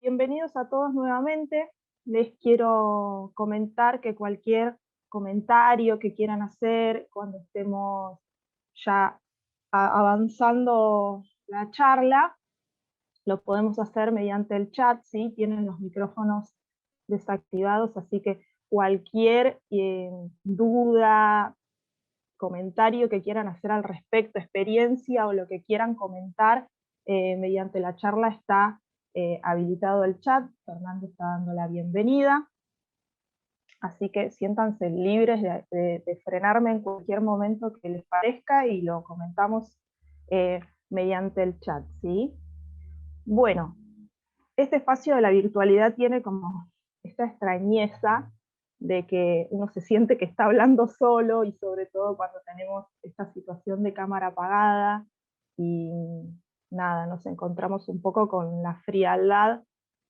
bienvenidos a todos nuevamente. Les quiero comentar que cualquier comentario que quieran hacer cuando estemos ya avanzando la charla, lo podemos hacer mediante el chat, ¿sí? Tienen los micrófonos desactivados, así que cualquier duda, comentario que quieran hacer al respecto, experiencia o lo que quieran comentar, mediante la charla está habilitado el chat. Fernando está dando la bienvenida, así que siéntanse libres de frenarme en cualquier momento que les parezca y lo comentamos mediante el chat, ¿sí? Bueno, este espacio de la virtualidad tiene como esta extrañeza de que uno se siente que está hablando solo, y sobre todo cuando tenemos esta situación de cámara apagada y nada, nos encontramos un poco con la frialdad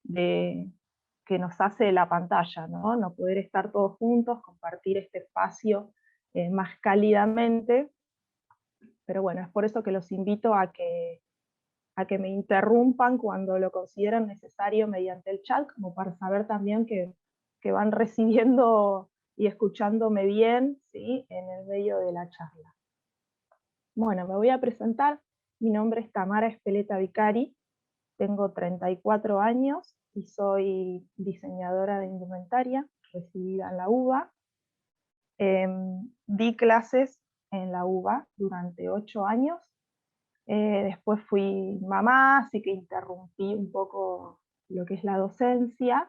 que nos hace la pantalla, ¿no? No poder estar todos juntos, compartir este espacio más cálidamente, pero bueno, es por eso que los invito a que me interrumpan cuando lo consideren necesario mediante el chat, como para saber también que van recibiendo y escuchándome bien, ¿sí? En el medio de la charla. Bueno, me voy a presentar. Mi nombre es Tamara Espeleta Vicari, tengo 34 años y soy diseñadora de indumentaria, recibida en la UBA. Di clases en la UBA durante 8 años. Después fui mamá, así que interrumpí un poco lo que es la docencia,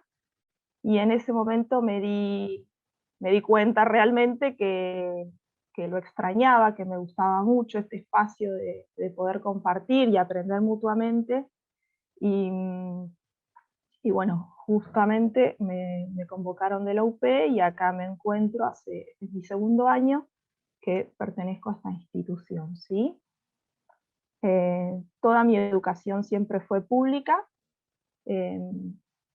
y en ese momento me di cuenta realmente que lo extrañaba, que me gustaba mucho este espacio de poder compartir y aprender mutuamente, y, y bueno, justamente me convocaron de la UP y acá me encuentro es mi segundo año que pertenezco a esta institución, ¿sí? Toda mi educación siempre fue pública. eh,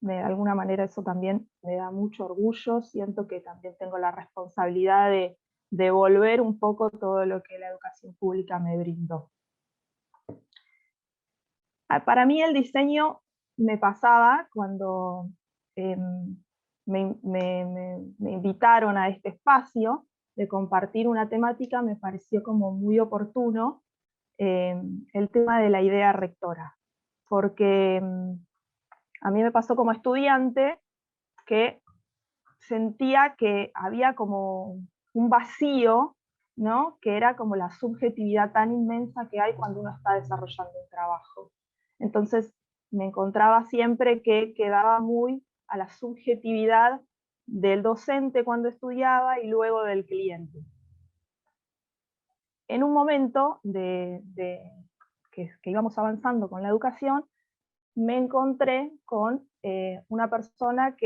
de alguna manera eso también me da mucho orgullo, siento que también tengo la responsabilidad de devolver un poco todo lo que la educación pública me brindó. Para mí el diseño me pasaba cuando me invitaron a este espacio de compartir una temática. Me pareció como muy oportuno el tema de la idea rectora, porque a mí me pasó como estudiante que sentía que había como un vacío, ¿no? Que era como la subjetividad tan inmensa que hay cuando uno está desarrollando un trabajo. Entonces me encontraba siempre que quedaba muy a la subjetividad del docente cuando estudiaba y luego del cliente. En un momento que íbamos avanzando con la educación, me encontré con una persona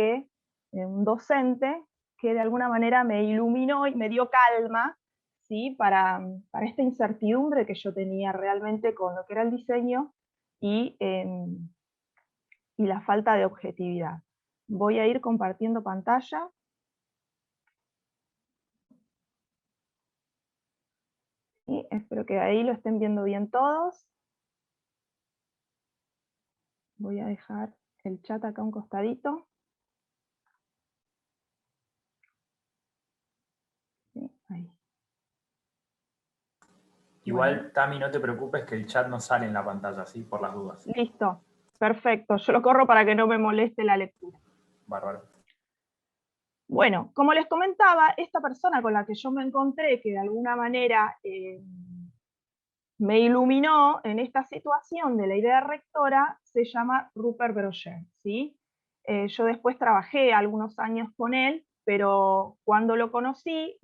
un docente, que de alguna manera me iluminó y me dio calma, ¿sí? Para esta incertidumbre que yo tenía realmente con lo que era el diseño y, y la falta de objetividad. Voy a ir compartiendo pantalla. Y espero que ahí lo estén viendo bien todos. Voy a dejar el chat acá a un costadito. Sí, ahí. Igual, Bueno. Tami, no te preocupes que el chat no sale en la pantalla, ¿sí? Por las dudas. Listo, perfecto. Yo lo corro para que no me moleste la lectura. Bárbaro. Bueno, como les comentaba, esta persona con la que yo me encontré, que de alguna manera me iluminó en esta situación de la idea rectora, se llama Rupert Broggier, ¿sí? Yo después trabajé algunos años con él, pero cuando lo conocí,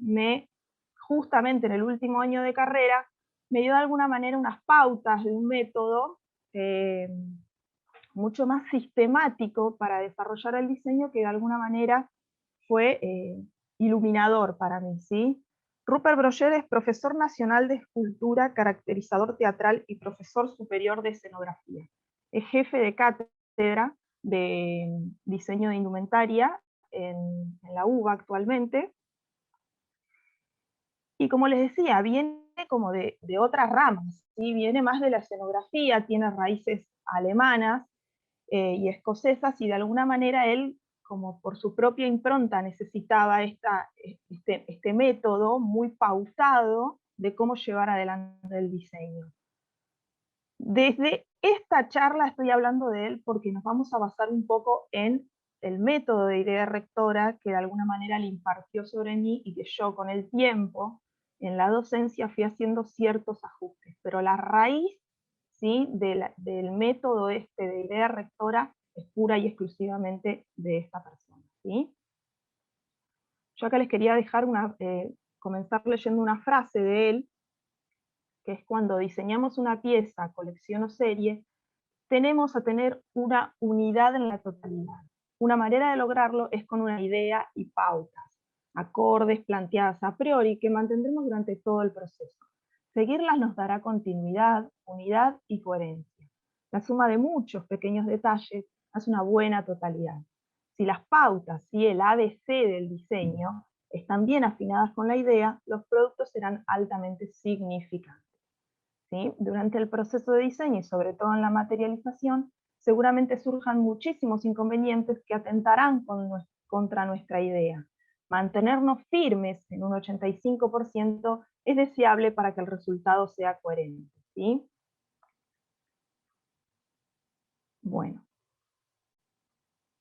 justamente en el último año de carrera, me dio de alguna manera unas pautas de un método mucho más sistemático para desarrollar el diseño, que de alguna manera fue iluminador para mí, ¿sí? Rupert Broggier es profesor nacional de escultura, caracterizador teatral y profesor superior de escenografía. Es jefe de cátedra de diseño de indumentaria en la UBA actualmente. Y como les decía, viene como de otras ramas, ¿sí? Viene más de la escenografía, tiene raíces alemanas, y escocesas, y de alguna manera él, como por su propia impronta, necesitaba este método muy pautado de cómo llevar adelante el diseño. Desde esta charla estoy hablando de él porque nos vamos a basar un poco en el método de idea rectora que de alguna manera le impartió sobre mí y que yo con el tiempo en la docencia fui haciendo ciertos ajustes, pero la raíz, ¿sí?, del método de idea rectora es pura y exclusivamente de esta persona, ¿sí? Yo acá les quería dejar comenzar leyendo una frase de él, que es: cuando diseñamos una pieza, colección o serie, tenemos a tener una unidad en la totalidad. Una manera de lograrlo es con una idea y pautas, acordes planteadas a priori que mantendremos durante todo el proceso. Seguirlas nos dará continuidad, unidad y coherencia. La suma de muchos pequeños detalles hace una buena totalidad. Si las pautas y el ABC del diseño están bien afinadas con la idea, los productos serán altamente significantes. ¿Sí? Durante el proceso de diseño y sobre todo en la materialización, seguramente surjan muchísimos inconvenientes que atentarán contra nuestra idea. Mantenernos firmes en un 85% es deseable para que el resultado sea coherente, ¿sí? Bueno,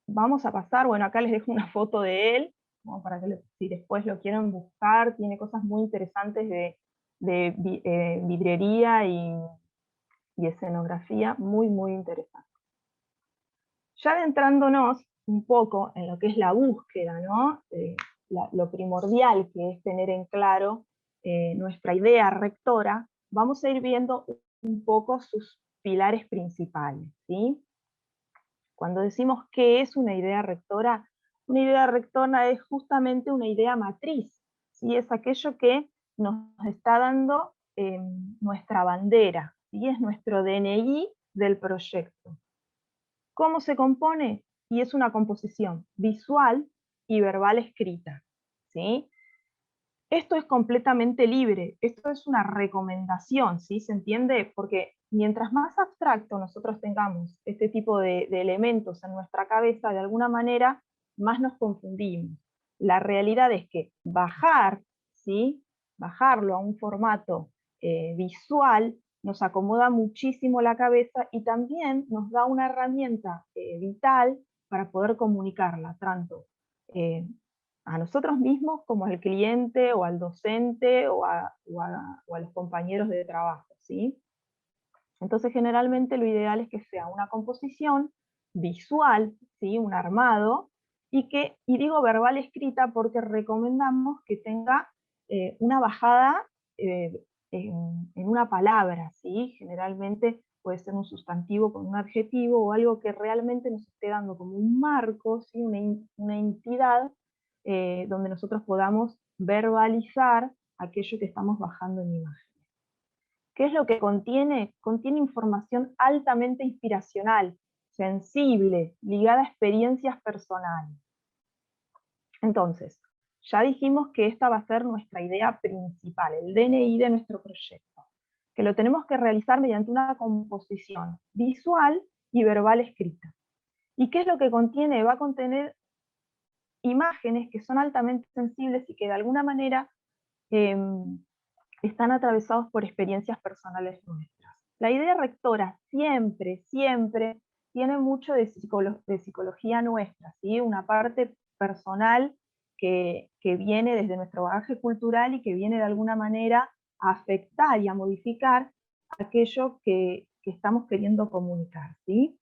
vamos a pasar, bueno, acá les dejo una foto de él, como para que si después lo quieren buscar, tiene cosas muy interesantes de vidriería y escenografía muy, muy interesante. Ya adentrándonos un poco en lo que es la búsqueda, ¿no? Lo primordial que es tener en claro nuestra idea rectora, vamos a ir viendo un poco sus pilares principales, ¿sí? Cuando decimos qué es una idea rectora es justamente una idea matriz, ¿sí? Es aquello que nos está dando nuestra bandera, ¿sí? Es nuestro DNI del proyecto. ¿Cómo se compone? Y es una composición visual y verbal escrita, ¿sí? Esto es completamente libre, esto es una recomendación, ¿sí? ¿Se entiende? Porque mientras más abstracto nosotros tengamos este tipo de elementos en nuestra cabeza, de alguna manera, más nos confundimos. La realidad es que ¿sí? Bajarlo a un formato visual nos acomoda muchísimo la cabeza y también nos da una herramienta vital para poder comunicarla, tanto a nosotros mismos como al cliente o al docente o a los compañeros de trabajo, ¿sí? Entonces generalmente lo ideal es que sea una composición visual, ¿sí? Un armado, y digo verbal escrita porque recomendamos que tenga una bajada en una palabra, ¿sí? Generalmente puede ser un sustantivo con un adjetivo o algo que realmente nos esté dando como un marco, ¿sí? Una entidad donde nosotros podamos verbalizar aquello que estamos bajando en imagen. ¿Qué es lo que contiene? Contiene información altamente inspiracional, sensible, ligada a experiencias personales. Entonces, ya dijimos que esta va a ser nuestra idea principal, el DNI de nuestro proyecto, que lo tenemos que realizar mediante una composición visual y verbal escrita. ¿Y qué es lo que contiene? Va a contener imágenes que son altamente sensibles y que de alguna manera están atravesados por experiencias personales nuestras. La idea rectora siempre, siempre tiene mucho de psicología nuestra, ¿sí? Una parte personal que viene desde nuestro bagaje cultural y que viene de alguna manera a afectar y a modificar aquello que estamos queriendo comunicar, ¿sí?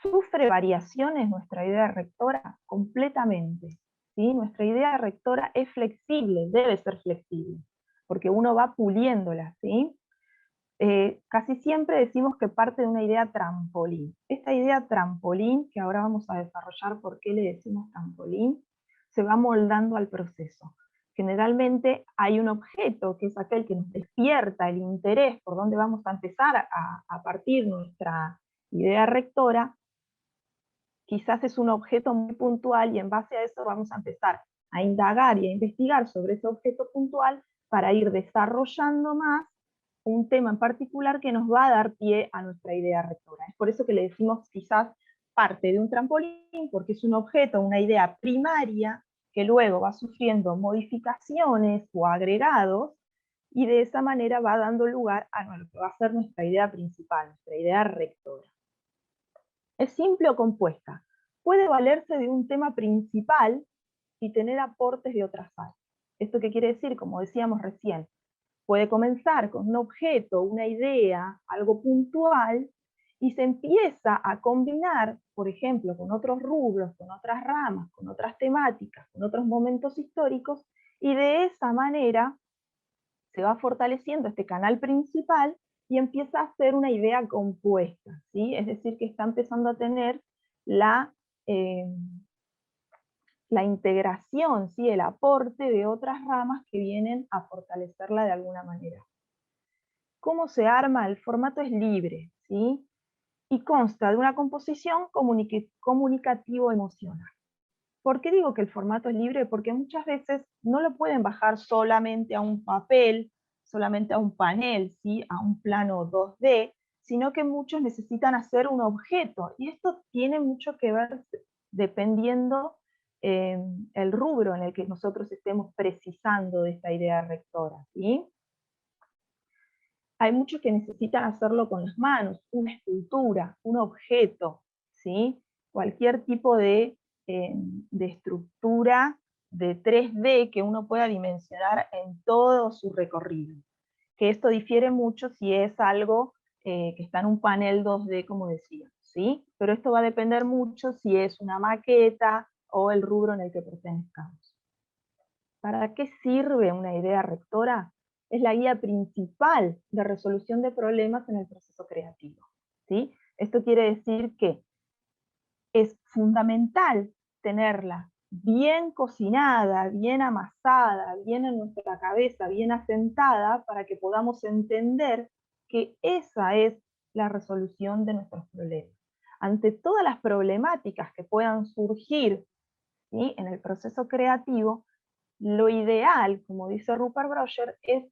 ¿Sufre variaciones nuestra idea rectora? Completamente, ¿sí? Nuestra idea rectora es flexible, debe ser flexible, porque uno va puliéndola, ¿sí? Casi siempre decimos que parte de una idea trampolín. Esta idea trampolín, que ahora vamos a desarrollar por qué le decimos trampolín, se va moldando al proceso. Generalmente hay un objeto, que es aquel que nos despierta el interés por dónde vamos a empezar a partir nuestra idea rectora. Quizás es un objeto muy puntual y en base a eso vamos a empezar a indagar y a investigar sobre ese objeto puntual para ir desarrollando más un tema en particular que nos va a dar pie a nuestra idea rectora. Es por eso que le decimos quizás parte de un trampolín porque es un objeto, una idea primaria, que luego va sufriendo modificaciones o agregados, y de esa manera va dando lugar a lo que va a ser nuestra idea principal, nuestra idea rectora. Es simple o compuesta. Puede valerse de un tema principal y tener aportes de otras áreas. ¿Esto qué quiere decir? Como decíamos recién, puede comenzar con un objeto, una idea, algo puntual, y se empieza a combinar, por ejemplo, con otros rubros, con otras ramas, con otras temáticas, con otros momentos históricos, y de esa manera se va fortaleciendo este canal principal y empieza a ser una idea compuesta, ¿sí? Es decir, que está empezando a tener la, eh, la integración, ¿sí? El aporte de otras ramas que vienen a fortalecerla de alguna manera. ¿Cómo se arma? El formato es libre, ¿sí? Y consta de una composición comunicativo-emocional. ¿Por qué digo que el formato es libre? Porque muchas veces no lo pueden bajar solamente a un papel, solamente a un panel, ¿sí? A un plano 2D, sino que muchos necesitan hacer un objeto. Y esto tiene mucho que ver dependiendo el rubro en el que nosotros estemos precisando de esta idea rectora, ¿sí? Hay muchos que necesitan hacerlo con las manos, una escultura, un objeto, ¿sí? Cualquier tipo de estructura de 3D que uno pueda dimensionar en todo su recorrido. Que esto difiere mucho si es algo que está en un panel 2D, como decía, ¿sí? Pero esto va a depender mucho si es una maqueta o el rubro en el que pertenezcamos. ¿Para qué sirve una idea rectora? Es la guía principal de resolución de problemas en el proceso creativo, ¿sí? Esto quiere decir que es fundamental tenerla bien cocinada, bien amasada, bien en nuestra cabeza, bien asentada, para que podamos entender que esa es la resolución de nuestros problemas. Ante todas las problemáticas que puedan surgir, ¿sí? En el proceso creativo, lo ideal, como dice Rupert Breuer, es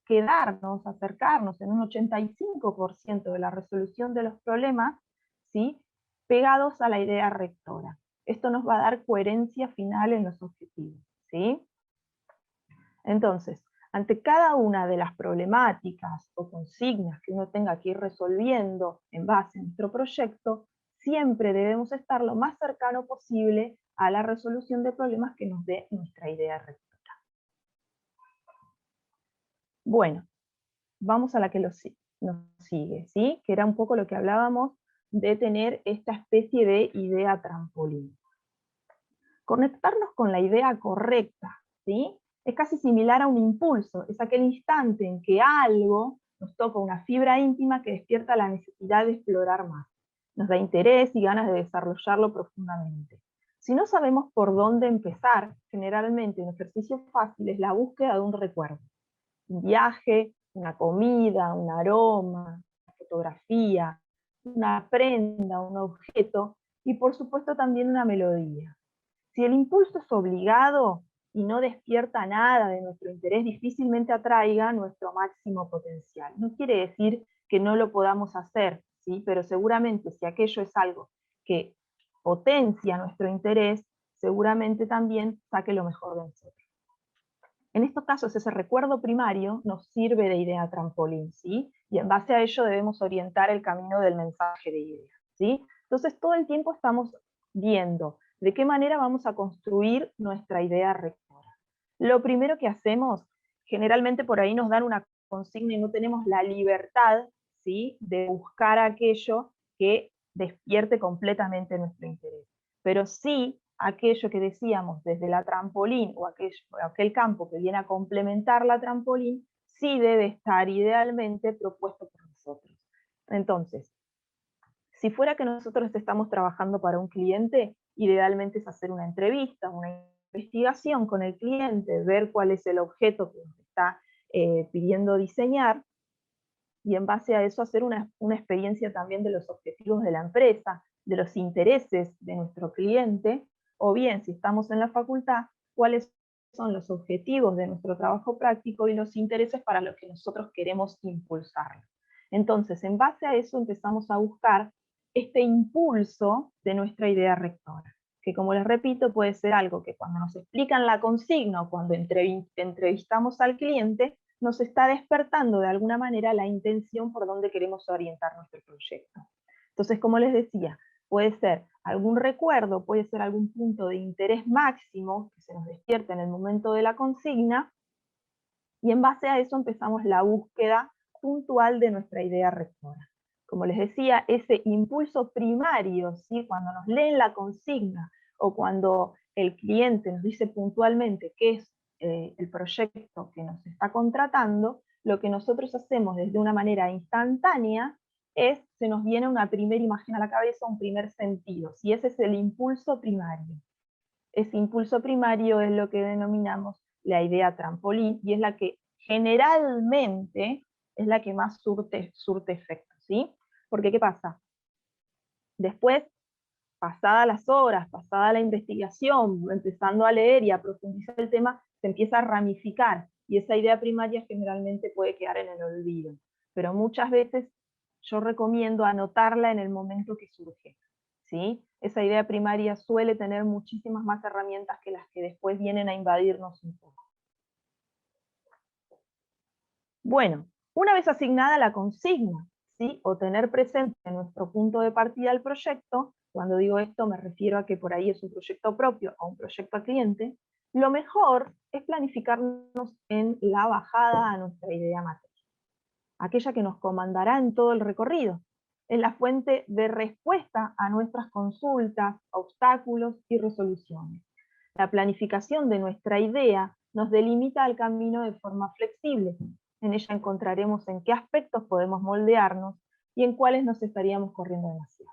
quedarnos, acercarnos en un 85% de la resolución de los problemas, ¿sí? Pegados a la idea rectora. Esto nos va a dar coherencia final en los objetivos, ¿sí? Entonces, ante cada una de las problemáticas o consignas que uno tenga que ir resolviendo en base a nuestro proyecto, siempre debemos estar lo más cercano posible a la resolución de problemas que nos dé nuestra idea rectora. Bueno, vamos a la que nos sigue, ¿sí? Que era un poco lo que hablábamos de tener esta especie de idea trampolín. Conectarnos con la idea correcta, ¿sí? Es casi similar a un impulso, es aquel instante en que algo nos toca una fibra íntima que despierta la necesidad de explorar más, nos da interés y ganas de desarrollarlo profundamente. Si no sabemos por dónde empezar, generalmente un ejercicio fácil es la búsqueda de un recuerdo, un viaje, una comida, un aroma, una fotografía, una prenda, un objeto, y por supuesto también una melodía. Si el impulso es obligado y no despierta nada de nuestro interés, difícilmente atraiga nuestro máximo potencial. No quiere decir que no lo podamos hacer, ¿sí? Pero seguramente si aquello es algo que potencia nuestro interés, seguramente también saque lo mejor de nosotros. En estos casos, ese recuerdo primario nos sirve de idea trampolín, ¿sí? Y en base a ello debemos orientar el camino del mensaje de idea, ¿sí? Entonces, todo el tiempo estamos viendo de qué manera vamos a construir nuestra idea rectora. Lo primero que hacemos, generalmente por ahí nos dan una consigna y no tenemos la libertad, ¿sí? De buscar aquello que despierte completamente nuestro interés. Pero sí aquello que decíamos desde la trampolín o aquel campo que viene a complementar la trampolín, sí debe estar idealmente propuesto por nosotros. Entonces, si fuera que nosotros estamos trabajando para un cliente, idealmente es hacer una entrevista, una investigación con el cliente, ver cuál es el objeto que nos está pidiendo diseñar, y en base a eso hacer una experiencia también de los objetivos de la empresa, de los intereses de nuestro cliente, o bien, si estamos en la facultad, cuáles son los objetivos de nuestro trabajo práctico y los intereses para los que nosotros queremos impulsarlo. Entonces, en base a eso empezamos a buscar este impulso de nuestra idea rectora, que como les repito puede ser algo que cuando nos explican la consigna o cuando entrevistamos al cliente, nos está despertando de alguna manera la intención por donde queremos orientar nuestro proyecto. Entonces, como les decía, puede ser algún recuerdo, puede ser algún punto de interés máximo que se nos despierta en el momento de la consigna, y en base a eso empezamos la búsqueda puntual de nuestra idea rectora. Como les decía, ese impulso primario, ¿sí? Cuando nos leen la consigna o cuando el cliente nos dice puntualmente qué es el proyecto que nos está contratando, lo que nosotros hacemos desde una manera instantánea es, se nos viene una primera imagen a la cabeza, un primer sentido, y ese es el impulso primario. Ese impulso primario es lo que denominamos la idea trampolín, y es la que generalmente es la que más surte efecto, ¿sí? Porque, ¿qué pasa? Después, pasadas las horas, pasada la investigación, empezando a leer y a profundizar el tema, se empieza a ramificar, y esa idea primaria generalmente puede quedar en el olvido. Pero muchas veces yo recomiendo anotarla en el momento que surge, ¿sí? Esa idea primaria suele tener muchísimas más herramientas que las que después vienen a invadirnos un poco. Bueno, una vez asignada la consigna, ¿sí? O tener presente nuestro punto de partida del proyecto, cuando digo esto me refiero a que por ahí es un proyecto propio o un proyecto a cliente, lo mejor es planificarnos en la bajada a nuestra idea matriz, aquella que nos comandará en todo el recorrido, en la fuente de respuesta a nuestras consultas, obstáculos y resoluciones. La planificación de nuestra idea nos delimita el camino de forma flexible. En ella encontraremos en qué aspectos podemos moldearnos y en cuáles nos estaríamos corriendo demasiado.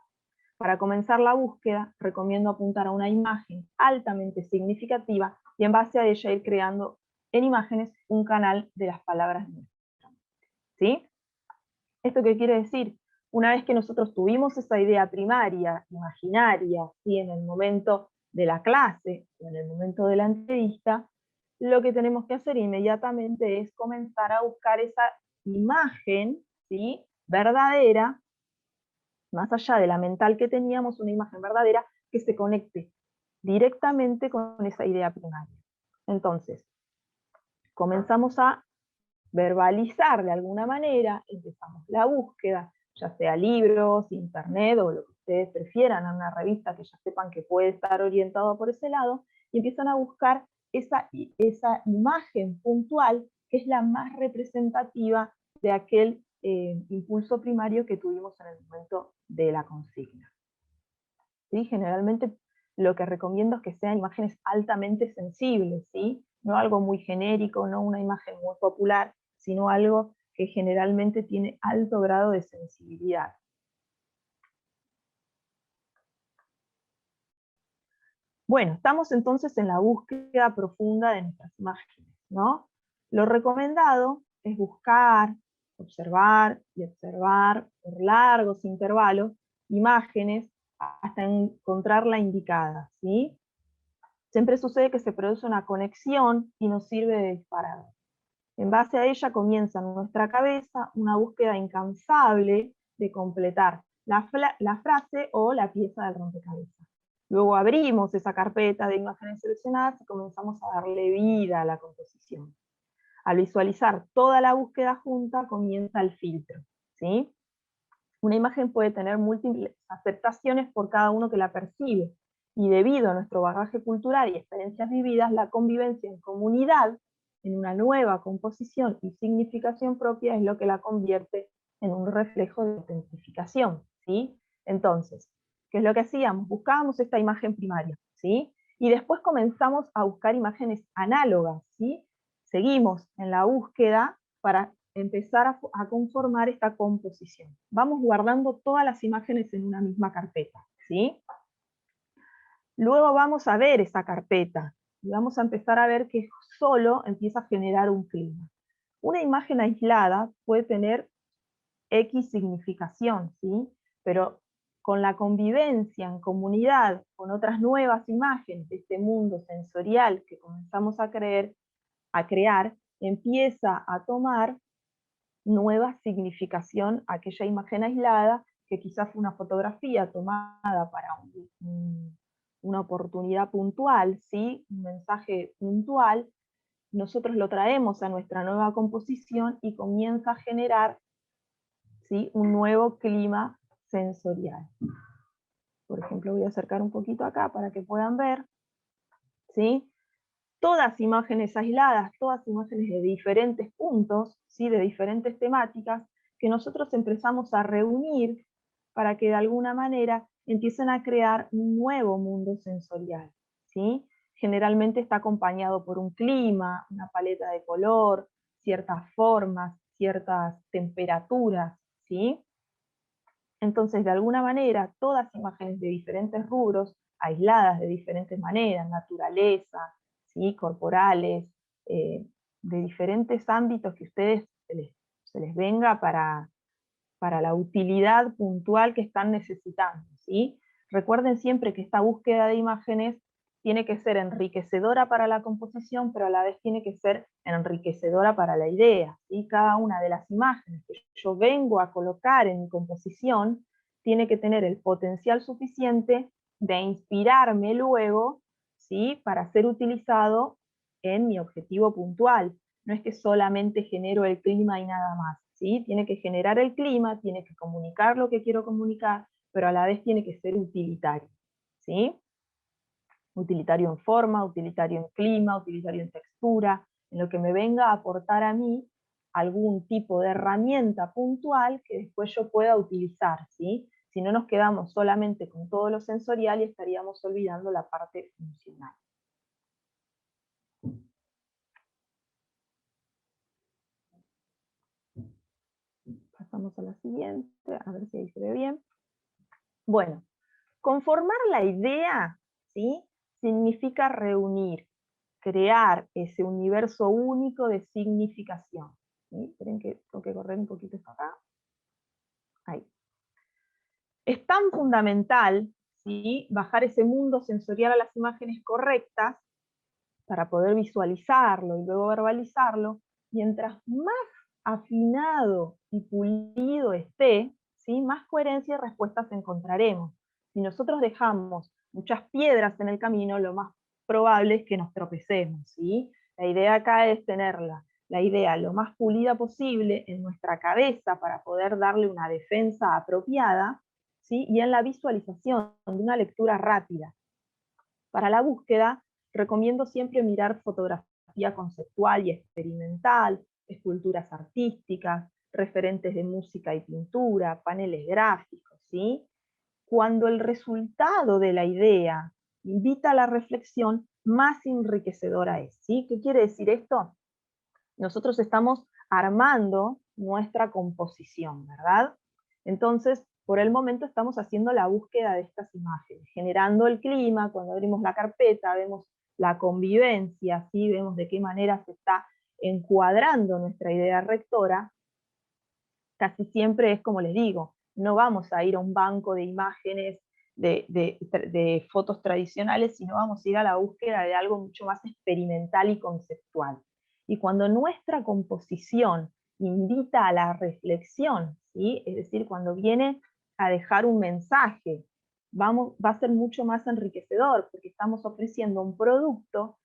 Para comenzar la búsqueda, recomiendo apuntar a una imagen altamente significativa y en base a ella ir creando en imágenes un canal de las palabras de nuestra mente. ¿Sí? ¿Esto qué quiere decir? Una vez que nosotros tuvimos esa idea primaria, imaginaria, ¿sí? En el momento de la clase o en el momento de la entrevista, lo que tenemos que hacer inmediatamente es comenzar a buscar esa imagen, ¿sí? Verdadera, más allá de la mental que teníamos, una imagen verdadera que se conecte directamente con esa idea primaria. Entonces, comenzamos a verbalizar de alguna manera, empezamos la búsqueda, ya sea libros, internet o lo que ustedes prefieran, en una revista que ya sepan que puede estar orientado por ese lado, y empiezan a buscar esa imagen puntual que es la más representativa de aquel impulso primario que tuvimos en el momento de la consigna. ¿Sí? Generalmente lo que recomiendo es que sean imágenes altamente sensibles, ¿sí? No algo muy genérico, no una imagen muy popular, sino algo que generalmente tiene alto grado de sensibilidad. Bueno, estamos entonces en la búsqueda profunda de nuestras imágenes, ¿no? Lo recomendado es buscar, observar y observar por largos intervalos imágenes hasta encontrar la indicada, ¿sí? Siempre sucede que se produce una conexión y nos sirve de disparador. En base a ella comienza en nuestra cabeza una búsqueda incansable de completar la frase o la pieza del rompecabezas. Luego abrimos esa carpeta de imágenes seleccionadas y comenzamos a darle vida a la composición. Al visualizar toda la búsqueda junta, comienza el filtro, ¿sí? Una imagen puede tener múltiples aceptaciones por cada uno que la percibe, y debido a nuestro bagaje cultural y experiencias vividas, la convivencia en comunidad, en una nueva composición y significación propia, es lo que la convierte en un reflejo de autentificación, ¿sí? Entonces, ¿qué es lo que hacíamos? Buscábamos esta imagen primaria, ¿sí? Y después comenzamos a buscar imágenes análogas, ¿sí? Seguimos en la búsqueda para empezar a conformar esta composición. Vamos guardando todas las imágenes en una misma carpeta, ¿sí? Luego vamos a ver esa carpeta y vamos a empezar a ver que solo empieza a generar un clima. Una imagen aislada puede tener X significación, ¿sí? Pero con la convivencia en comunidad, con otras nuevas imágenes de este mundo sensorial que comenzamos a crear, empieza a tomar nueva significación aquella imagen aislada que quizás fue una fotografía tomada para una oportunidad puntual, ¿sí? Un mensaje puntual, nosotros lo traemos a nuestra nueva composición y comienza a generar, ¿sí?, un nuevo clima sensorial. Por ejemplo, voy a acercar un poquito acá para que puedan ver, ¿sí? Todas imágenes aisladas, todas imágenes de diferentes puntos, ¿sí?, de diferentes temáticas, que nosotros empezamos a reunir para que de alguna manera empiecen a crear un nuevo mundo sensorial, ¿sí? Generalmente está acompañado por un clima, una paleta de color, ciertas formas, ciertas temperaturas, ¿sí? Entonces, de alguna manera, todas imágenes de diferentes rubros, aisladas de diferentes maneras, naturaleza, ¿sí?, corporales, de diferentes ámbitos que a ustedes se les venga para la utilidad puntual que están necesitando, ¿sí? Recuerden siempre que esta búsqueda de imágenes tiene que ser enriquecedora para la composición, pero a la vez tiene que ser enriquecedora para la idea, ¿sí? Cada una de las imágenes que yo vengo a colocar en mi composición tiene que tener el potencial suficiente de inspirarme luego, ¿sí?, para ser utilizado en mi objetivo puntual. No es que solamente genero el clima y nada más, ¿sí? Tiene que generar el clima, tiene que comunicar lo que quiero comunicar, pero a la vez tiene que ser utilitario, ¿sí? Utilitario en forma, utilitario en clima, utilitario en textura, en lo que me venga a aportar a mí algún tipo de herramienta puntual que después yo pueda utilizar, ¿sí? Si no nos quedamos solamente con todo lo sensorial y estaríamos olvidando la parte funcional. Pasamos a la siguiente, a ver si ahí se ve bien. Bueno, conformar la idea, ¿sí?, significa reunir, crear ese universo único de significación. ¿Sí? Esperen que tengo que correr un poquito esto acá. Ahí. Es tan fundamental, ¿sí?, bajar ese mundo sensorial a las imágenes correctas para poder visualizarlo y luego verbalizarlo. Mientras más afinado y pulido esté, ¿sí?, más coherencia y respuestas encontraremos. Si nosotros dejamos muchas piedras en el camino, lo más probable es que nos tropecemos, ¿sí? La idea acá es tenerla, la idea lo más pulida posible en nuestra cabeza para poder darle una defensa apropiada, ¿sí?, y en la visualización de una lectura rápida. Para la búsqueda, recomiendo siempre mirar fotografía conceptual y experimental, esculturas artísticas, referentes de música y pintura, paneles gráficos, ¿sí? Cuando el resultado de la idea invita a la reflexión, más enriquecedora es, ¿sí? ¿Qué quiere decir esto? Nosotros estamos armando nuestra composición, ¿verdad? Entonces, por el momento estamos haciendo la búsqueda de estas imágenes, generando el clima. Cuando abrimos la carpeta vemos la convivencia, ¿sí?, vemos de qué manera se está encuadrando nuestra idea rectora. Casi siempre es como les digo, no vamos a ir a un banco de imágenes de fotos tradicionales, sino vamos a ir a la búsqueda de algo mucho más experimental y conceptual. Y cuando nuestra composición invita a la reflexión, ¿sí?, es decir, cuando viene a dejar un mensaje, va a ser mucho más enriquecedor, porque estamos ofreciendo un producto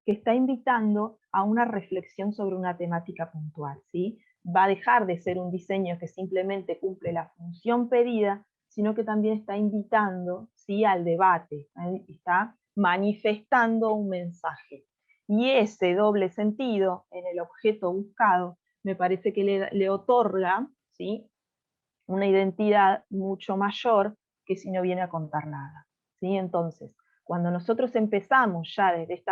que está invitando a una reflexión sobre una temática puntual, ¿sí? Va a dejar de ser un diseño que simplemente cumple la función pedida, sino que también está invitando, ¿sí?, al debate, está manifestando un mensaje. Y ese doble sentido en el objeto buscado me parece que le otorga, ¿sí?, una identidad mucho mayor que si no viene a contar nada, ¿sí? Entonces, cuando nosotros empezamos ya desde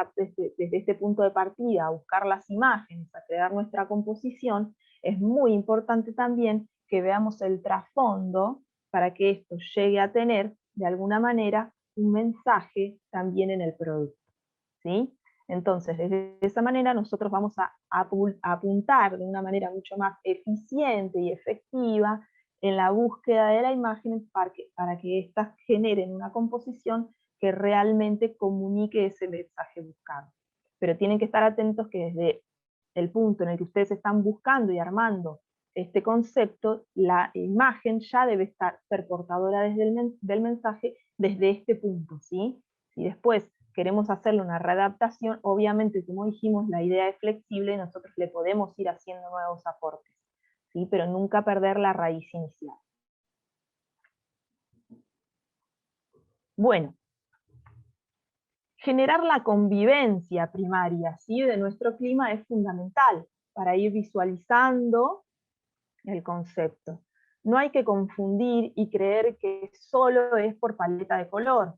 este punto de partida a buscar las imágenes, a crear nuestra composición, es muy importante también que veamos el trasfondo para que esto llegue a tener, de alguna manera, un mensaje también en el producto, ¿sí? Entonces, de esa manera nosotros vamos a apuntar de una manera mucho más eficiente y efectiva en la búsqueda de la imagen para que éstas generen una composición que realmente comunique ese mensaje buscado. Pero tienen que estar atentos que desde el punto en el que ustedes están buscando y armando este concepto, la imagen ya debe ser portadora del mensaje desde este punto, ¿sí? Si después queremos hacerle una readaptación, obviamente, como dijimos, la idea es flexible, nosotros le podemos ir haciendo nuevos aportes, ¿sí? Pero nunca perder la raíz inicial. Bueno, generar la convivencia primaria, ¿sí?, de nuestro clima es fundamental para ir visualizando el concepto. No hay que confundir y creer que solo es por paleta de color.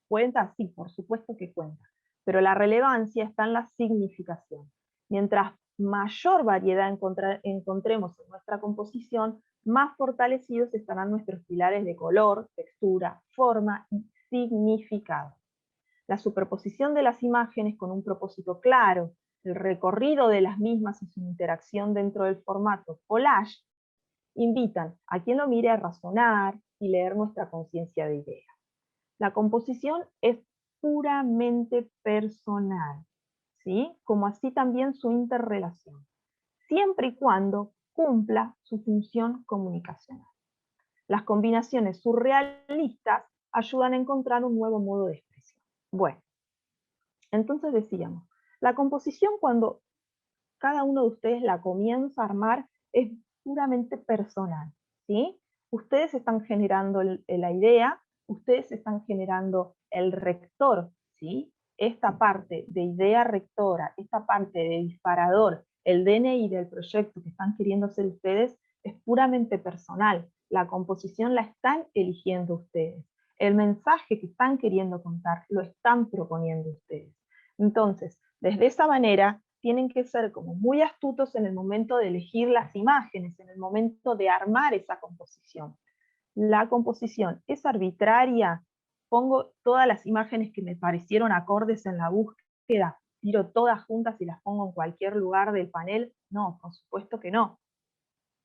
¿Cuenta? Sí, por supuesto que cuenta. Pero la relevancia está en la significación. Mientras mayor variedad encontremos en nuestra composición, más fortalecidos estarán nuestros pilares de color, textura, forma y significado. La superposición de las imágenes con un propósito claro, el recorrido de las mismas y su interacción dentro del formato collage, invitan a quien lo mire a razonar y leer nuestra conciencia de ideas. La composición es puramente personal, ¿sí?, como así también su interrelación, siempre y cuando cumpla su función comunicacional. Las combinaciones surrealistas ayudan a encontrar un nuevo modo de expresión. Bueno, entonces decíamos, la composición cuando cada uno de ustedes la comienza a armar es puramente personal, ¿sí? Ustedes están generando la idea, ustedes están generando el rector, ¿sí? Esta parte de idea rectora, esta parte de disparador, el DNI del proyecto que están queriendo hacer ustedes es puramente personal. La composición la están eligiendo ustedes. El mensaje que están queriendo contar lo están proponiendo ustedes. Entonces, desde esa manera, tienen que ser como muy astutos en el momento de elegir las imágenes, en el momento de armar esa composición. La composición es arbitraria, pongo todas las imágenes que me parecieron acordes en la búsqueda, tiro todas juntas y las pongo en cualquier lugar del panel. No, por supuesto que no,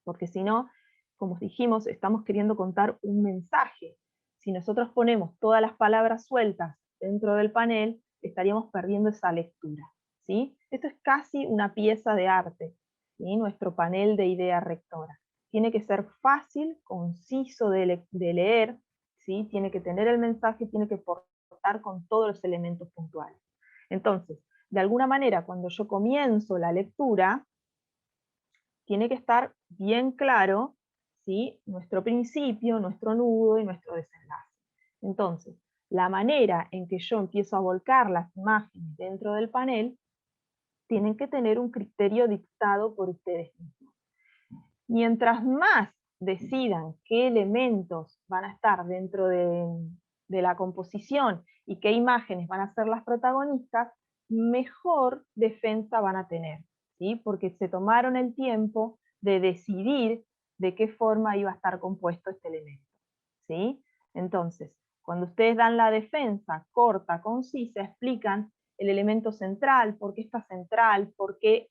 porque si no, como dijimos, estamos queriendo contar un mensaje. Si nosotros ponemos todas las palabras sueltas dentro del panel, estaríamos perdiendo esa lectura, ¿sí? Esto es casi una pieza de arte, ¿sí?, nuestro panel de idea rectora. Tiene que ser fácil, conciso de leer, ¿sí?, tiene que tener el mensaje, tiene que portar con todos los elementos puntuales. Entonces, de alguna manera, cuando yo comienzo la lectura, tiene que estar bien claro, ¿sí?, nuestro principio, nuestro nudo y nuestro desenlace. Entonces, la manera en que yo empiezo a volcar las imágenes dentro del panel tienen que tener un criterio dictado por ustedes mismos. Mientras más decidan qué elementos van a estar dentro de la composición y qué imágenes van a ser las protagonistas, mejor defensa van a tener, ¿sí?, porque se tomaron el tiempo de decidir de qué forma iba a estar compuesto este elemento, ¿sí? Entonces, cuando ustedes dan la defensa corta, concisa, explican el elemento central, por qué está central, por qué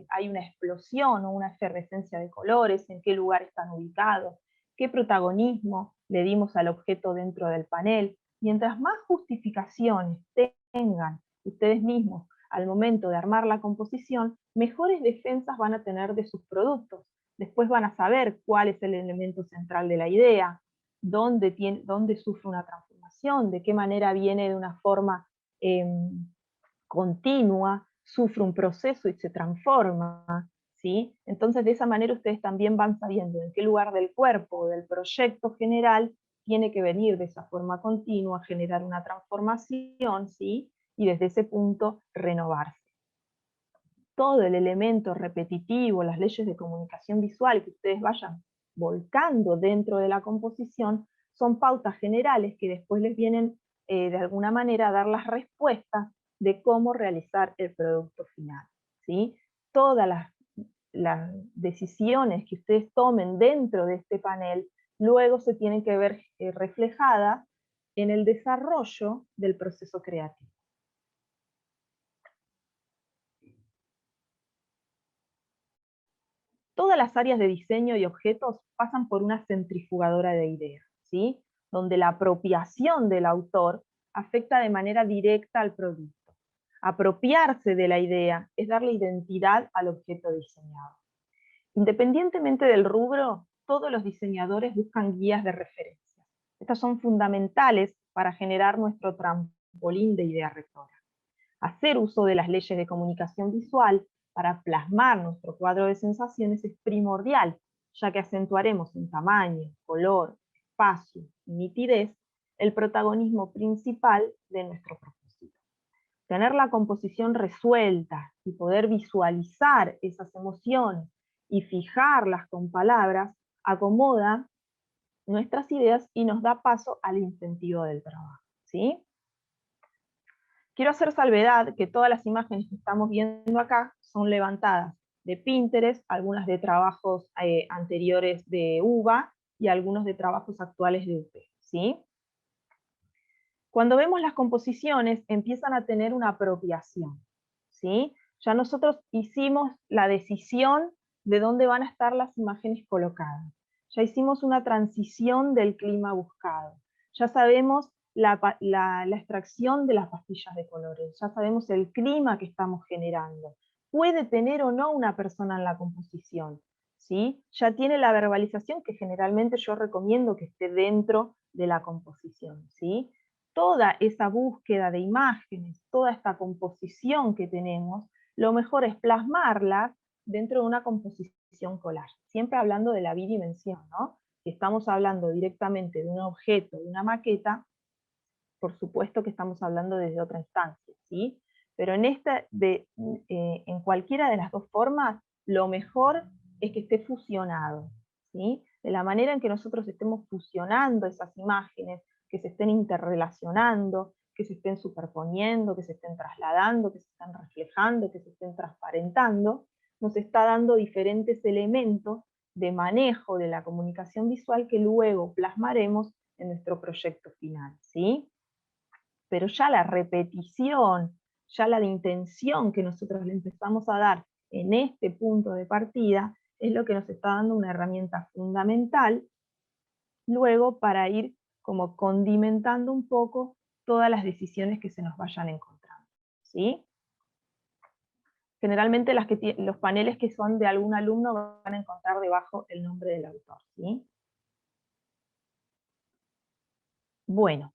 hay una explosión o una efervescencia de colores, en qué lugar están ubicados, qué protagonismo le dimos al objeto dentro del panel. Mientras más justificaciones tengan ustedes mismos al momento de armar la composición, mejores defensas van a tener de sus productos. Después van a saber cuál es el elemento central de la idea, dónde sufre una transformación, de qué manera viene de una forma continua, sufre un proceso y se transforma, ¿sí? Entonces de esa manera ustedes también van sabiendo en qué lugar del cuerpo o del proyecto general tiene que venir de esa forma continua, generar una transformación, ¿sí?, y desde ese punto renovarse. Todo el elemento repetitivo, las leyes de comunicación visual que ustedes vayan volcando dentro de la composición, son pautas generales que después les vienen de alguna manera a dar las respuestas de cómo realizar el producto final, ¿sí? Todas las decisiones que ustedes tomen dentro de este panel, luego se tienen que ver reflejadas en el desarrollo del proceso creativo. Todas las áreas de diseño y objetos pasan por una centrifugadora de ideas, ¿sí?, donde la apropiación del autor afecta de manera directa al producto. Apropiarse de la idea es darle identidad al objeto diseñado. Independientemente del rubro, todos los diseñadores buscan guías de referencia. Estas son fundamentales para generar nuestro trampolín de idea rectora. Hacer uso de las leyes de comunicación visual para plasmar nuestro cuadro de sensaciones es primordial, ya que acentuaremos en tamaño, color, espacio y nitidez el protagonismo principal de nuestro propósito. Tener la composición resuelta y poder visualizar esas emociones y fijarlas con palabras acomoda nuestras ideas y nos da paso al incentivo del trabajo, ¿sí? Quiero hacer salvedad que todas las imágenes que estamos viendo acá son levantadas de Pinterest, algunas de trabajos anteriores de UBA y algunos de trabajos actuales de UP, ¿sí? Cuando vemos las composiciones empiezan a tener una apropiación, ¿sí? Ya nosotros hicimos la decisión de dónde van a estar las imágenes colocadas. Ya hicimos una transición del clima buscado. Ya sabemos la extracción de las pastillas de colores. Ya sabemos el clima que estamos generando. Puede tener o no una persona en la composición, ¿sí? Ya tiene la verbalización que generalmente yo recomiendo que esté dentro de la composición, ¿sí? Toda esa búsqueda de imágenes, toda esta composición que tenemos, lo mejor es plasmarlas dentro de una composición collage, siempre hablando de la bidimensión, ¿no? Si estamos hablando directamente de un objeto, de una maqueta, por supuesto que estamos hablando desde otra instancia, ¿sí? Pero en cualquiera de las dos formas, lo mejor es que esté fusionado, ¿sí? De la manera en que nosotros estemos fusionando esas imágenes, que se estén interrelacionando, que se estén superponiendo, que se estén trasladando, que se estén reflejando, que se estén transparentando, nos está dando diferentes elementos de manejo de la comunicación visual que luego plasmaremos en nuestro proyecto final, ¿sí? Pero ya la repetición, ya la intención que nosotros le empezamos a dar en este punto de partida, es lo que nos está dando una herramienta fundamental luego para ir como condimentando un poco todas las decisiones que se nos vayan encontrando, ¿sí? Generalmente los paneles que son de algún alumno van a encontrar debajo el nombre del autor, ¿sí? Bueno,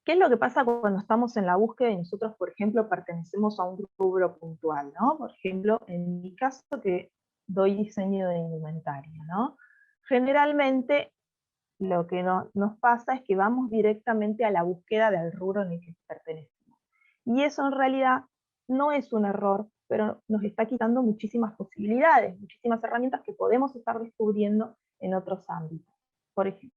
¿qué es lo que pasa cuando estamos en la búsqueda y nosotros, por ejemplo, pertenecemos a un rubro puntual, ¿no? Por ejemplo, en mi caso que doy diseño de indumentaria, ¿no? Generalmente lo que nos pasa es que vamos directamente a la búsqueda del rubro en el que pertenecemos. Y eso en realidad no es un error, pero nos está quitando muchísimas posibilidades, muchísimas herramientas que podemos estar descubriendo en otros ámbitos. Por ejemplo,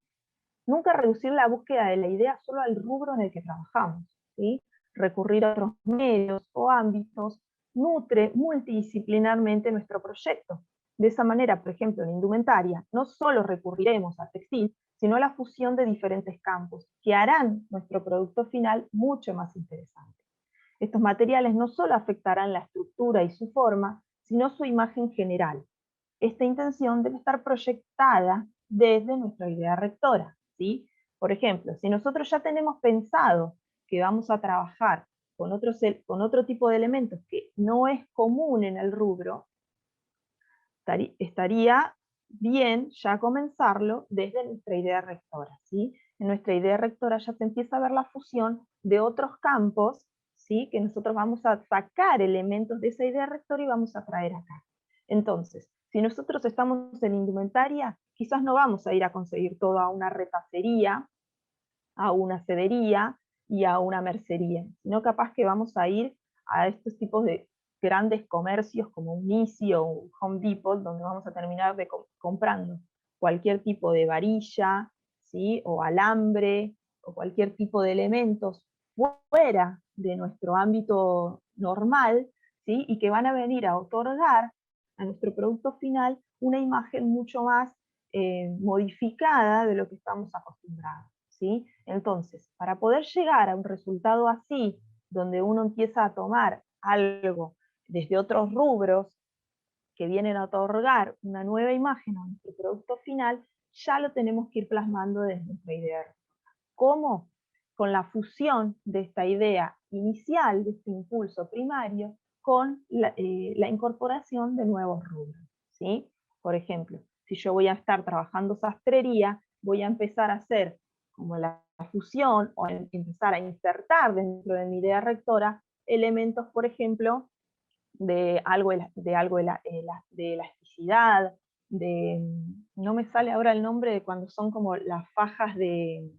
nunca reducir la búsqueda de la idea solo al rubro en el que trabajamos, ¿sí? Recurrir a otros medios o ámbitos nutre multidisciplinarmente nuestro proyecto. De esa manera, por ejemplo, en indumentaria, no solo recurriremos a textil, sino a la fusión de diferentes campos, que harán nuestro producto final mucho más interesante. Estos materiales no solo afectarán la estructura y su forma, sino su imagen general. Esta intención debe estar proyectada desde nuestra idea rectora, ¿sí? Por ejemplo, si nosotros ya tenemos pensado que vamos a trabajar con otro tipo de elementos que no es común en el rubro, estaría bien ya comenzarlo desde nuestra idea rectora, ¿sí? En nuestra idea rectora ya se empieza a ver la fusión de otros campos, ¿sí? Que nosotros vamos a sacar elementos de esa idea rectora y vamos a traer acá. Entonces, si nosotros estamos en indumentaria, quizás no vamos a ir a conseguir todo a una repasería, a una cedería y a una mercería, sino capaz que vamos a ir a estos tipos de grandes comercios como un Easy o un Home Depot, donde vamos a terminar comprando cualquier tipo de varilla, ¿sí? O alambre, o cualquier tipo de elementos fuera de nuestro ámbito normal, ¿sí? Y que van a venir a otorgar a nuestro producto final una imagen mucho más modificada de lo que estamos acostumbrados, ¿sí? Entonces, para poder llegar a un resultado así, donde uno empieza a tomar algo desde otros rubros que vienen a otorgar una nueva imagen a nuestro producto final, ya lo tenemos que ir plasmando desde nuestra idea. ¿Cómo? Con la fusión de esta idea inicial, de este impulso primario, con la incorporación de nuevos rubros, ¿sí? Por ejemplo, si yo voy a estar trabajando sastrería, voy a empezar a hacer como la fusión o empezar a insertar dentro de mi idea rectora elementos, por ejemplo, de algo de elasticidad, no me sale ahora el nombre de cuando son como las fajas de,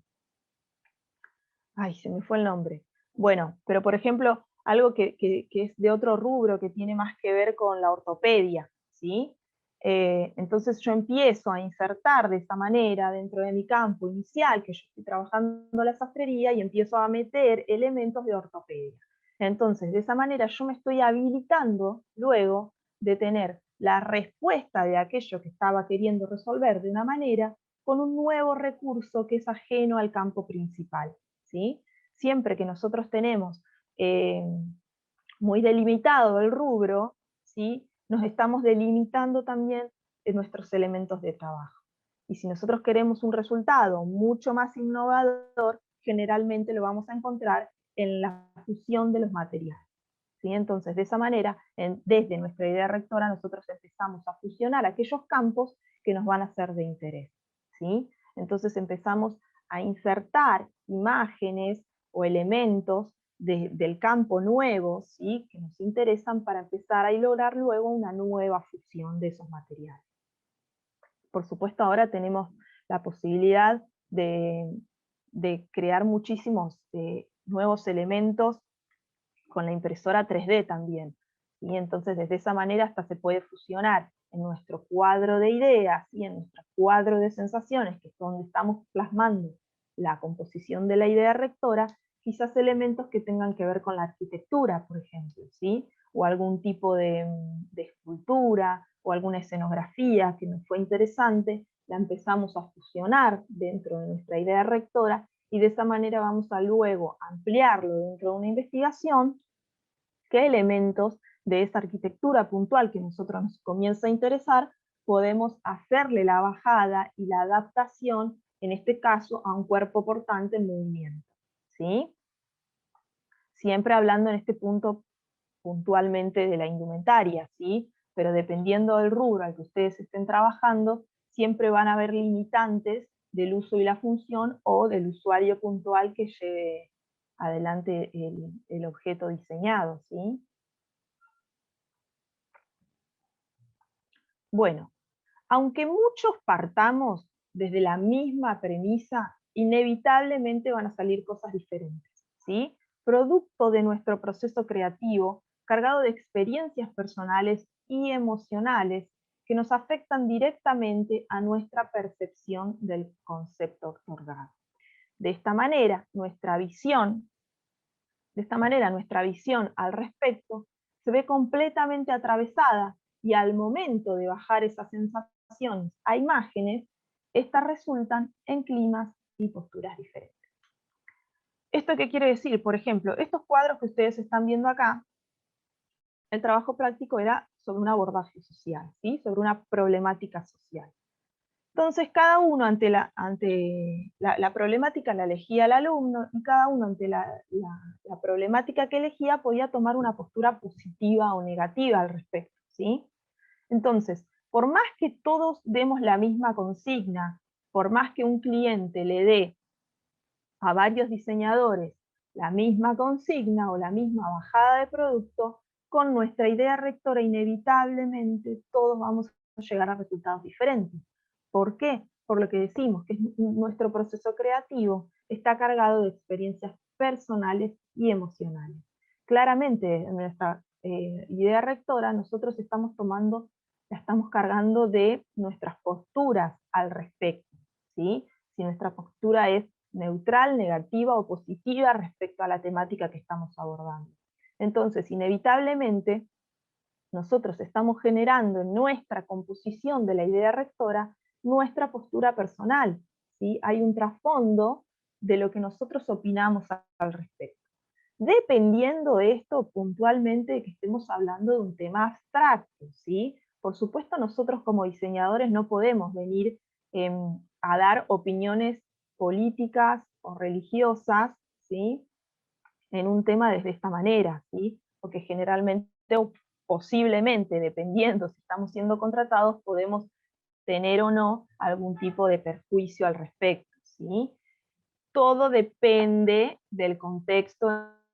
ay, se me fue el nombre. Bueno, pero por ejemplo, algo que es de otro rubro, que tiene más que ver con la ortopedia, ¿sí? Entonces yo empiezo a insertar de esa manera dentro de mi campo inicial, que yo estoy trabajando la sastrería, y empiezo a meter elementos de ortopedia. Entonces, de esa manera yo me estoy habilitando luego de tener la respuesta de aquello que estaba queriendo resolver de una manera con un nuevo recurso que es ajeno al campo principal. ¿Sí? Siempre que nosotros tenemos muy delimitado el rubro, ¿sí? Nos estamos delimitando también en nuestros elementos de trabajo. Y si nosotros queremos un resultado mucho más innovador, generalmente lo vamos a encontrar en la fusión de los materiales. ¿Sí? Entonces, de esa manera, desde nuestra idea rectora, nosotros empezamos a fusionar aquellos campos que nos van a ser de interés. ¿Sí? Entonces empezamos a insertar imágenes o elementos del campo nuevo, ¿sí? Que nos interesan para empezar a lograr luego una nueva fusión de esos materiales. Por supuesto, ahora tenemos la posibilidad de crear muchísimos nuevos elementos con la impresora 3D también. Y entonces desde esa manera hasta se puede fusionar en nuestro cuadro de ideas y en nuestro cuadro de sensaciones, que es donde estamos plasmando la composición de la idea rectora, quizás elementos que tengan que ver con la arquitectura, por ejemplo, ¿sí? O algún tipo de escultura, o alguna escenografía que nos fue interesante, la empezamos a fusionar dentro de nuestra idea rectora, y de esa manera vamos a luego ampliarlo dentro de una investigación, qué elementos de esa arquitectura puntual que a nosotros nos comienza a interesar, podemos hacerle la bajada y la adaptación, en este caso, a un cuerpo portante en movimiento. ¿Sí? Siempre hablando en este punto puntualmente de la indumentaria, ¿sí? Pero dependiendo del rubro al que ustedes estén trabajando, siempre van a haber limitantes del uso y la función, o del usuario puntual que lleve adelante el objeto diseñado, ¿sí? Bueno, aunque muchos partamos desde la misma premisa, inevitablemente van a salir cosas diferentes, ¿sí? Producto de nuestro proceso creativo, cargado de experiencias personales y emocionales que nos afectan directamente a nuestra percepción del concepto otorgado. De esta manera, nuestra visión al respecto se ve completamente atravesada, y al momento de bajar esas sensaciones a imágenes, estas resultan en climas y posturas diferentes. ¿Esto qué quiere decir? Por ejemplo, estos cuadros que ustedes están viendo acá, el trabajo práctico era sobre un abordaje social, ¿sí? Sobre una problemática social. Entonces, cada uno ante la problemática la elegía el alumno, y cada uno ante la problemática que elegía podía tomar una postura positiva o negativa al respecto, ¿sí? Entonces, por más que todos demos la misma consigna, por más que un cliente le dé a varios diseñadores la misma consigna o la misma bajada de producto, con nuestra idea rectora inevitablemente todos vamos a llegar a resultados diferentes. ¿Por qué? Por lo que decimos, que nuestro proceso creativo está cargado de experiencias personales y emocionales. Claramente, en nuestra idea rectora, nosotros la estamos cargando de nuestras posturas al respecto, ¿sí? Si nuestra postura es neutral, negativa o positiva respecto a la temática que estamos abordando. Entonces, inevitablemente, nosotros estamos generando en nuestra composición de la idea rectora nuestra postura personal, ¿sí? Hay un trasfondo de lo que nosotros opinamos al respecto. Dependiendo esto puntualmente de que estemos hablando de un tema abstracto, ¿sí? Por supuesto, nosotros como diseñadores no podemos venir a dar opiniones políticas o religiosas, ¿sí? En un tema desde esta manera, ¿sí? Porque generalmente posiblemente, dependiendo si estamos siendo contratados, podemos tener o no algún tipo de perjuicio al respecto, ¿sí? Todo depende del contexto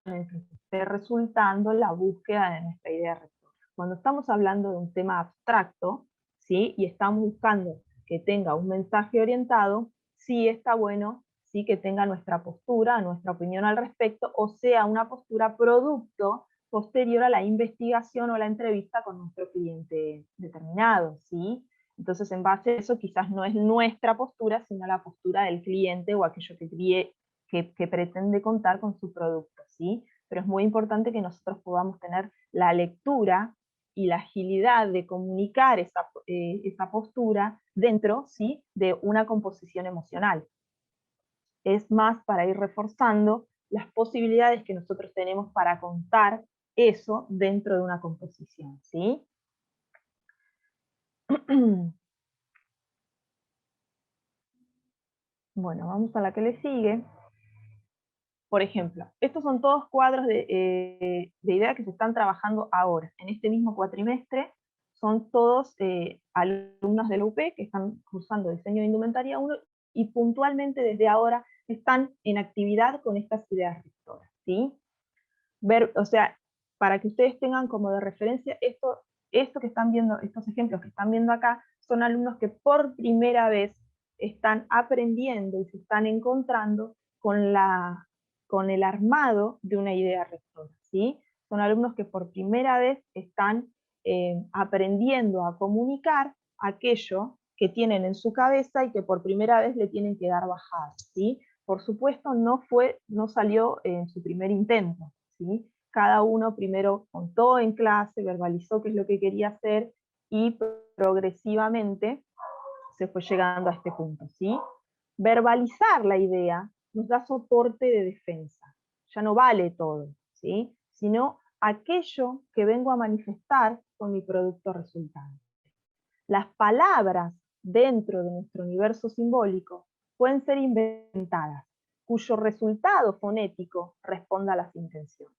en el que esté resultando la búsqueda de nuestra idea rectora. Cuando estamos hablando de un tema abstracto, ¿sí? Y estamos buscando que tenga un mensaje orientado, sí está bueno, sí que tenga nuestra postura, nuestra opinión al respecto, o sea, una postura producto posterior a la investigación o la entrevista con nuestro cliente determinado, ¿sí? Entonces, en base a eso, quizás no es nuestra postura, sino la postura del cliente o aquello que pretende contar con su producto, ¿sí? Pero es muy importante que nosotros podamos tener la lectura y la agilidad de comunicar esa postura dentro, ¿sí?, de una composición emocional. Es más para ir reforzando las posibilidades que nosotros tenemos para contar eso dentro de una composición, ¿sí? Bueno, vamos a la que le sigue. Por ejemplo, estos son todos cuadros de ideas que se están trabajando ahora. En este mismo cuatrimestre son todos alumnos de la UP que están cursando diseño de indumentaria 1 y puntualmente desde ahora están en actividad con estas ideas rectoras, ¿sí? O sea, para que ustedes tengan como de referencia esto que están viendo, estos ejemplos que están viendo acá, son alumnos que por primera vez están aprendiendo y se están encontrando con el armado de una idea rectora, ¿sí? Son alumnos que por primera vez están aprendiendo a comunicar aquello que tienen en su cabeza y que por primera vez le tienen que dar bajada, ¿sí? Por supuesto, no salió en su primer intento, ¿sí? Cada uno primero contó en clase, verbalizó qué es lo que quería hacer y progresivamente se fue llegando a este punto, ¿sí? Verbalizar la idea nos da soporte de defensa. Ya no vale todo, ¿sí? Sino aquello que vengo a manifestar con mi producto resultante. Las palabras dentro de nuestro universo simbólico pueden ser inventadas, cuyo resultado fonético responda a las intenciones.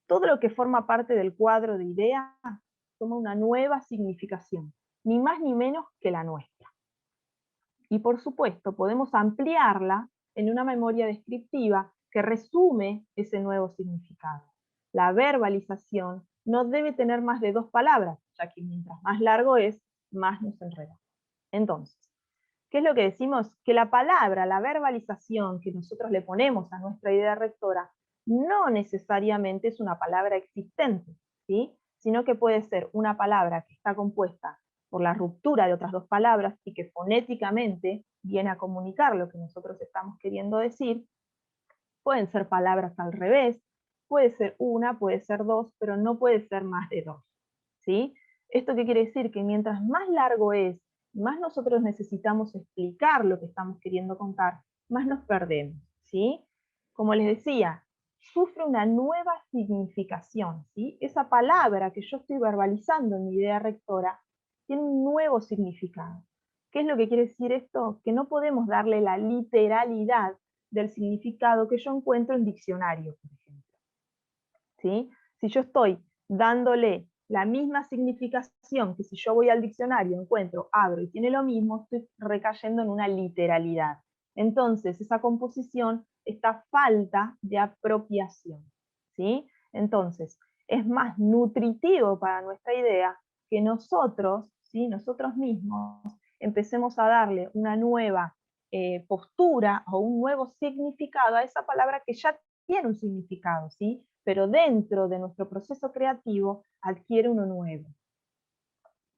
Todo lo que forma parte del cuadro de ideas toma una nueva significación, ni más ni menos que la nuestra. Y por supuesto, podemos ampliarla en una memoria descriptiva que resume ese nuevo significado. La verbalización no debe tener más de 2 palabras, ya que mientras más largo es, más nos enreda. Entonces, ¿qué es lo que decimos? Que la palabra, la verbalización que nosotros le ponemos a nuestra idea rectora, no necesariamente es una palabra existente, ¿sí? Sino que puede ser una palabra que está compuesta por la ruptura de otras 2 palabras y que fonéticamente viene a comunicar lo que nosotros estamos queriendo decir. Pueden ser palabras al revés, puede ser una, puede ser 2, pero no puede ser más de 2, ¿sí? ¿Esto qué quiere decir? Que mientras más largo es, más nosotros necesitamos explicar lo que estamos queriendo contar, más nos perdemos, ¿sí? Como les decía, sufre una nueva significación, ¿sí? Esa palabra que yo estoy verbalizando en mi idea rectora tiene un nuevo significado. ¿Qué es lo que quiere decir esto? Que no podemos darle la literalidad del significado que yo encuentro en diccionario, por ejemplo, ¿sí? Si yo estoy dándole la misma significación que si yo voy al diccionario, encuentro, abro y tiene lo mismo, estoy recayendo en una literalidad. Entonces, esa composición está falta de apropiación, ¿sí? Entonces, es más nutritivo para nuestra idea que nosotros, ¿sí?, nosotros mismos, empecemos a darle una nueva postura o un nuevo significado a esa palabra que ya tiene un significado, ¿sí? Pero dentro de nuestro proceso creativo adquiere uno nuevo,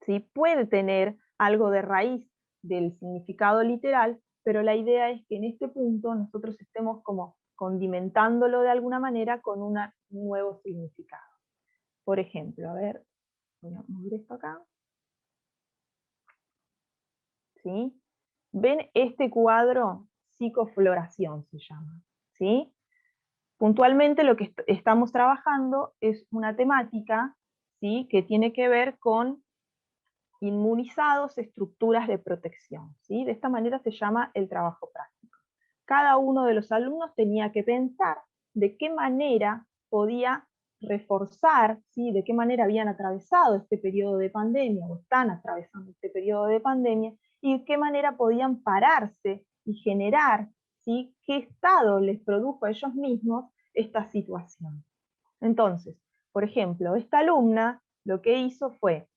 ¿sí? Puede tener algo de raíz del significado literal, pero la idea es que en este punto nosotros estemos como condimentándolo de alguna manera con un nuevo significado. Por ejemplo, a ver, voy a mover esto acá, ¿sí? ¿Ven este cuadro? Psicofloración se llama, ¿sí? Puntualmente lo que estamos trabajando es una temática, ¿sí?, que tiene que ver con inmunizados, estructuras de protección, ¿sí? De esta manera se llama el trabajo práctico. Cada uno de los alumnos tenía que pensar de qué manera podía reforzar, ¿sí?, de qué manera habían atravesado este periodo de pandemia, o están atravesando este periodo de pandemia, y de qué manera podían pararse y generar, ¿sí?, qué estado les produjo a ellos mismos esta situación. Entonces, por ejemplo, esta alumna lo que hizo fue,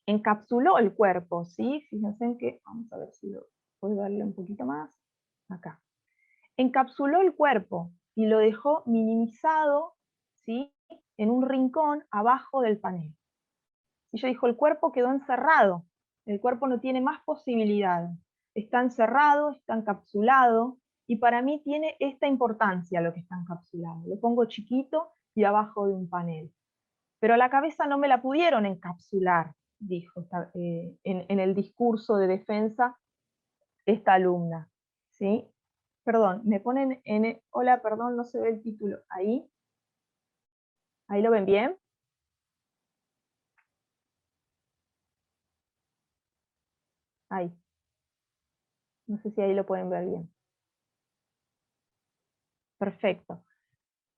encapsuló el cuerpo, ¿sí? Fíjense en que, vamos a ver si lo puedo darle un poquito más, acá. Encapsuló el cuerpo y lo dejó minimizado, ¿sí?, en un rincón abajo del panel. Y yo dijo, el cuerpo quedó encerrado, el cuerpo no tiene más posibilidades, está encerrado, está encapsulado, y para mí tiene esta importancia lo que está encapsulado. Lo pongo chiquito y abajo de un panel. Pero la cabeza no me la pudieron encapsular, dijo en el discurso de defensa esta alumna, ¿sí? Perdón, me ponen en... Hola, perdón, no se ve el título. ¿Ahí? ¿Ahí lo ven bien? Ahí. No sé si ahí lo pueden ver bien. Perfecto.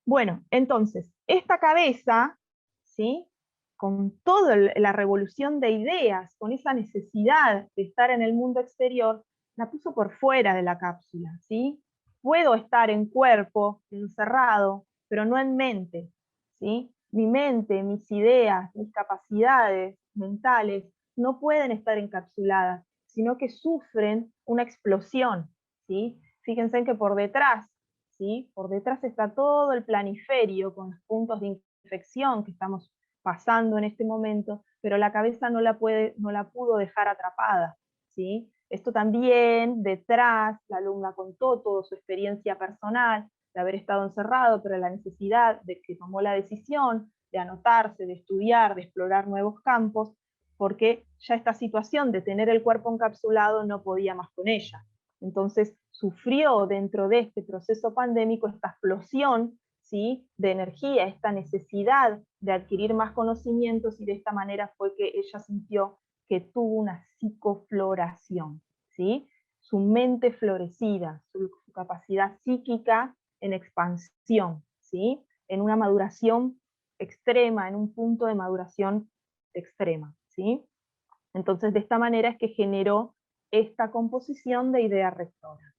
Bueno, entonces, esta cabeza, ¿sí?, con toda la revolución de ideas, con esa necesidad de estar en el mundo exterior, la puso por fuera de la cápsula, ¿sí? Puedo estar en cuerpo, encerrado, pero no en mente, ¿sí? Mi mente, mis ideas, mis capacidades mentales no pueden estar encapsuladas, sino que sufren una explosión, ¿sí? Fíjense en que por detrás, ¿sí?, por detrás está todo el planiferio con los puntos de infección que estamos pasando en este momento, pero la cabeza no la pudo dejar atrapada, ¿sí? Esto también, detrás, la alumna contó toda su experiencia personal, de haber estado encerrado, pero la necesidad de que tomó la decisión de anotarse, de estudiar, de explorar nuevos campos, porque ya esta situación de tener el cuerpo encapsulado no podía más con ella. Entonces sufrió dentro de este proceso pandémico esta explosión, ¿sí?, de energía, esta necesidad de adquirir más conocimientos, y de esta manera fue que ella sintió que tuvo una psicofloración, ¿sí? Su mente florecida, su capacidad psíquica en expansión, ¿sí?, en una maduración extrema, en un punto de maduración extrema, ¿sí? Entonces, de esta manera es que generó esta composición de idea rectora.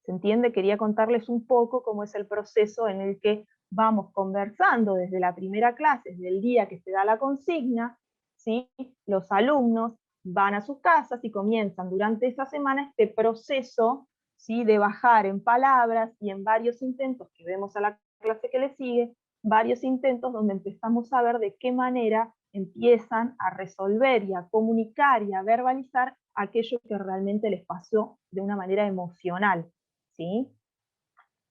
¿Se entiende? Quería contarles un poco cómo es el proceso en el que vamos conversando desde la primera clase, desde el día que se da la consigna, ¿sí? Los alumnos van a sus casas y comienzan durante esa semana este proceso, ¿sí?, de bajar en palabras y en varios intentos que vemos a la clase que le sigue, varios intentos donde empezamos a ver de qué manera empiezan a resolver y a comunicar y a verbalizar aquello que realmente les pasó de una manera emocional, ¿sí?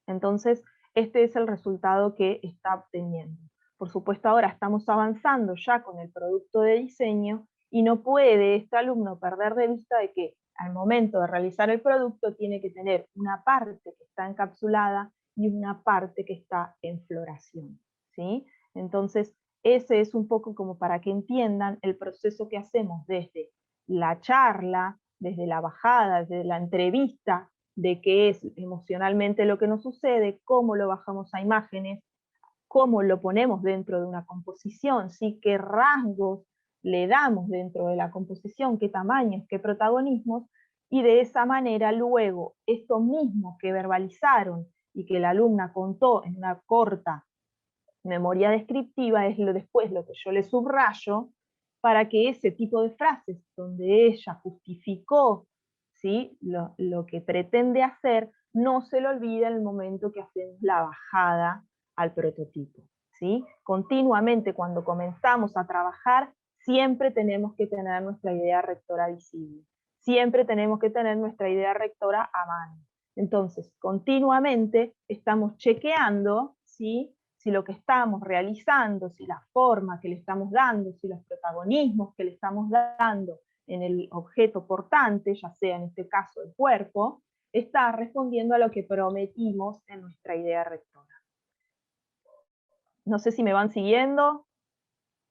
Entonces, este es el resultado que está obteniendo. Por supuesto, ahora estamos avanzando ya con el producto de diseño, y no puede este alumno perder de vista de que al momento de realizar el producto tiene que tener una parte que está encapsulada y una parte que está en floración, ¿sí? Entonces, ese es un poco como para que entiendan el proceso que hacemos desde la charla, desde la bajada, desde la entrevista, de qué es emocionalmente lo que nos sucede, cómo lo bajamos a imágenes, cómo lo ponemos dentro de una composición, ¿sí?, qué rasgos le damos dentro de la composición, qué tamaños, qué protagonismos, y de esa manera luego esto mismo que verbalizaron y que la alumna contó en una corta memoria descriptiva es después lo que yo le subrayo, para que ese tipo de frases donde ella justificó, ¿sí?, lo que pretende hacer, no se lo olvide en el momento que hacemos la bajada al prototipo, ¿sí? Continuamente cuando comenzamos a trabajar, siempre tenemos que tener nuestra idea rectora visible, siempre tenemos que tener nuestra idea rectora a mano. Entonces, continuamente estamos chequeando, ¿sí?, si lo que estamos realizando, si la forma que le estamos dando, si los protagonismos que le estamos dando en el objeto portante, ya sea en este caso el cuerpo, está respondiendo a lo que prometimos en nuestra idea rectora. No sé si me van siguiendo,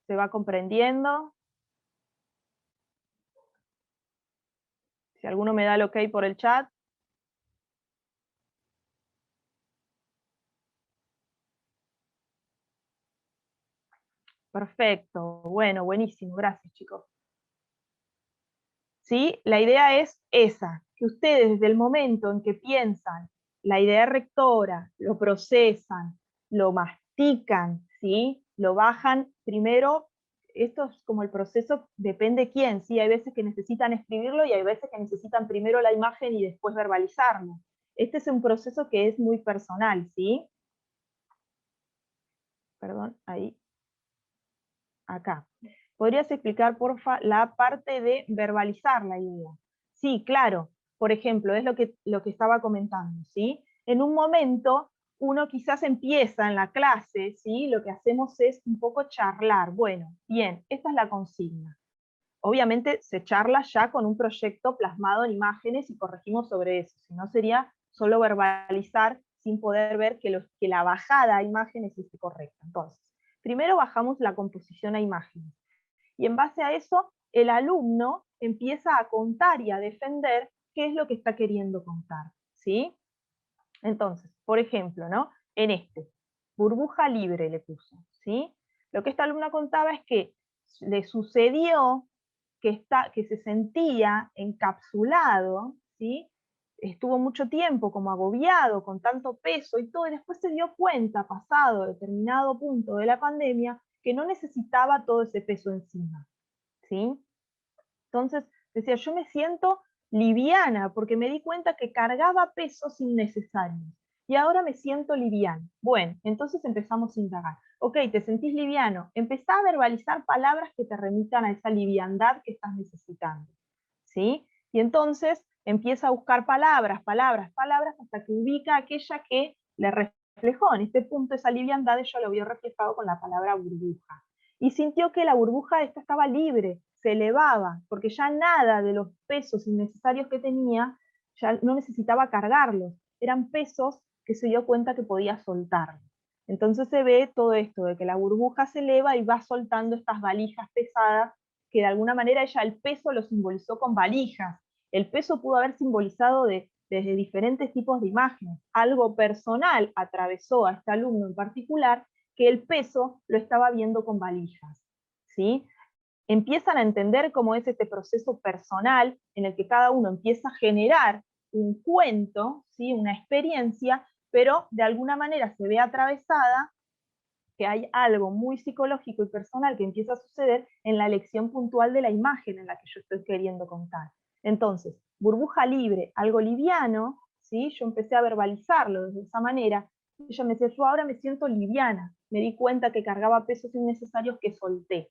se va comprendiendo. Si alguno me da el ok por el chat. Perfecto, bueno, buenísimo, gracias chicos. ¿Sí? La idea es esa, que ustedes desde el momento en que piensan la idea rectora, lo procesan, lo mastican, ¿sí? Lo bajan primero, esto es como el proceso, depende quién, ¿sí? Hay veces que necesitan escribirlo y hay veces que necesitan primero la imagen y después verbalizarlo. Este es un proceso que es muy personal, ¿sí? Perdón, ahí, acá. ¿Podrías explicar, porfa, la parte de verbalizar la idea? Sí, claro. Por ejemplo, es lo que estaba comentando, ¿sí? En un momento, uno quizás empieza en la clase, ¿sí? Lo que hacemos es un poco charlar. Bueno, bien, esta es la consigna. Obviamente se charla ya con un proyecto plasmado en imágenes y corregimos sobre eso, si no sería solo verbalizar sin poder ver que la bajada a imágenes esté correcta. Entonces, primero bajamos la composición a imágenes y en base a eso el alumno empieza a contar y a defender qué es lo que está queriendo contar, ¿sí? Entonces, por ejemplo, ¿no? En burbuja libre le puso, ¿sí? Lo que esta alumna contaba es que le sucedió que se sentía encapsulado, ¿sí? Estuvo mucho tiempo como agobiado con tanto peso y todo, y después se dio cuenta, pasado determinado punto de la pandemia, que no necesitaba todo ese peso encima, ¿sí? Entonces, decía, yo me siento liviana porque me di cuenta que cargaba pesos innecesarios y ahora me siento liviana. Bueno, entonces empezamos a indagar. Ok, te sentís liviano, empezá a verbalizar palabras que te remitan a esa liviandad que estás necesitando, ¿sí? Y entonces empieza a buscar palabras, palabras, palabras, hasta que ubica aquella que le reflejó. En este punto esa liviandad ella lo vio reflejado con la palabra burbuja. Y sintió que la burbuja esta estaba libre, se elevaba, porque ya nada de los pesos innecesarios que tenía, ya no necesitaba cargarlos. Eran pesos que se dio cuenta que podía soltar. Entonces se ve todo esto, de que la burbuja se eleva y va soltando estas valijas pesadas, que de alguna manera ella el peso lo simbolizó con valijas. El peso pudo haber simbolizado desde diferentes tipos de imágenes. Algo personal atravesó a este alumno en particular, que el peso lo estaba viendo con valijas, ¿sí? Empiezan a entender cómo es este proceso personal en el que cada uno empieza a generar un cuento, ¿sí? Una experiencia, pero de alguna manera se ve atravesada que hay algo muy psicológico y personal que empieza a suceder en la elección puntual de la imagen en la que yo estoy queriendo contar. Entonces, burbuja libre, algo liviano, ¿sí? Yo empecé a verbalizarlo de esa manera. Ella me decía, yo ahora me siento liviana, me di cuenta que cargaba pesos innecesarios que solté.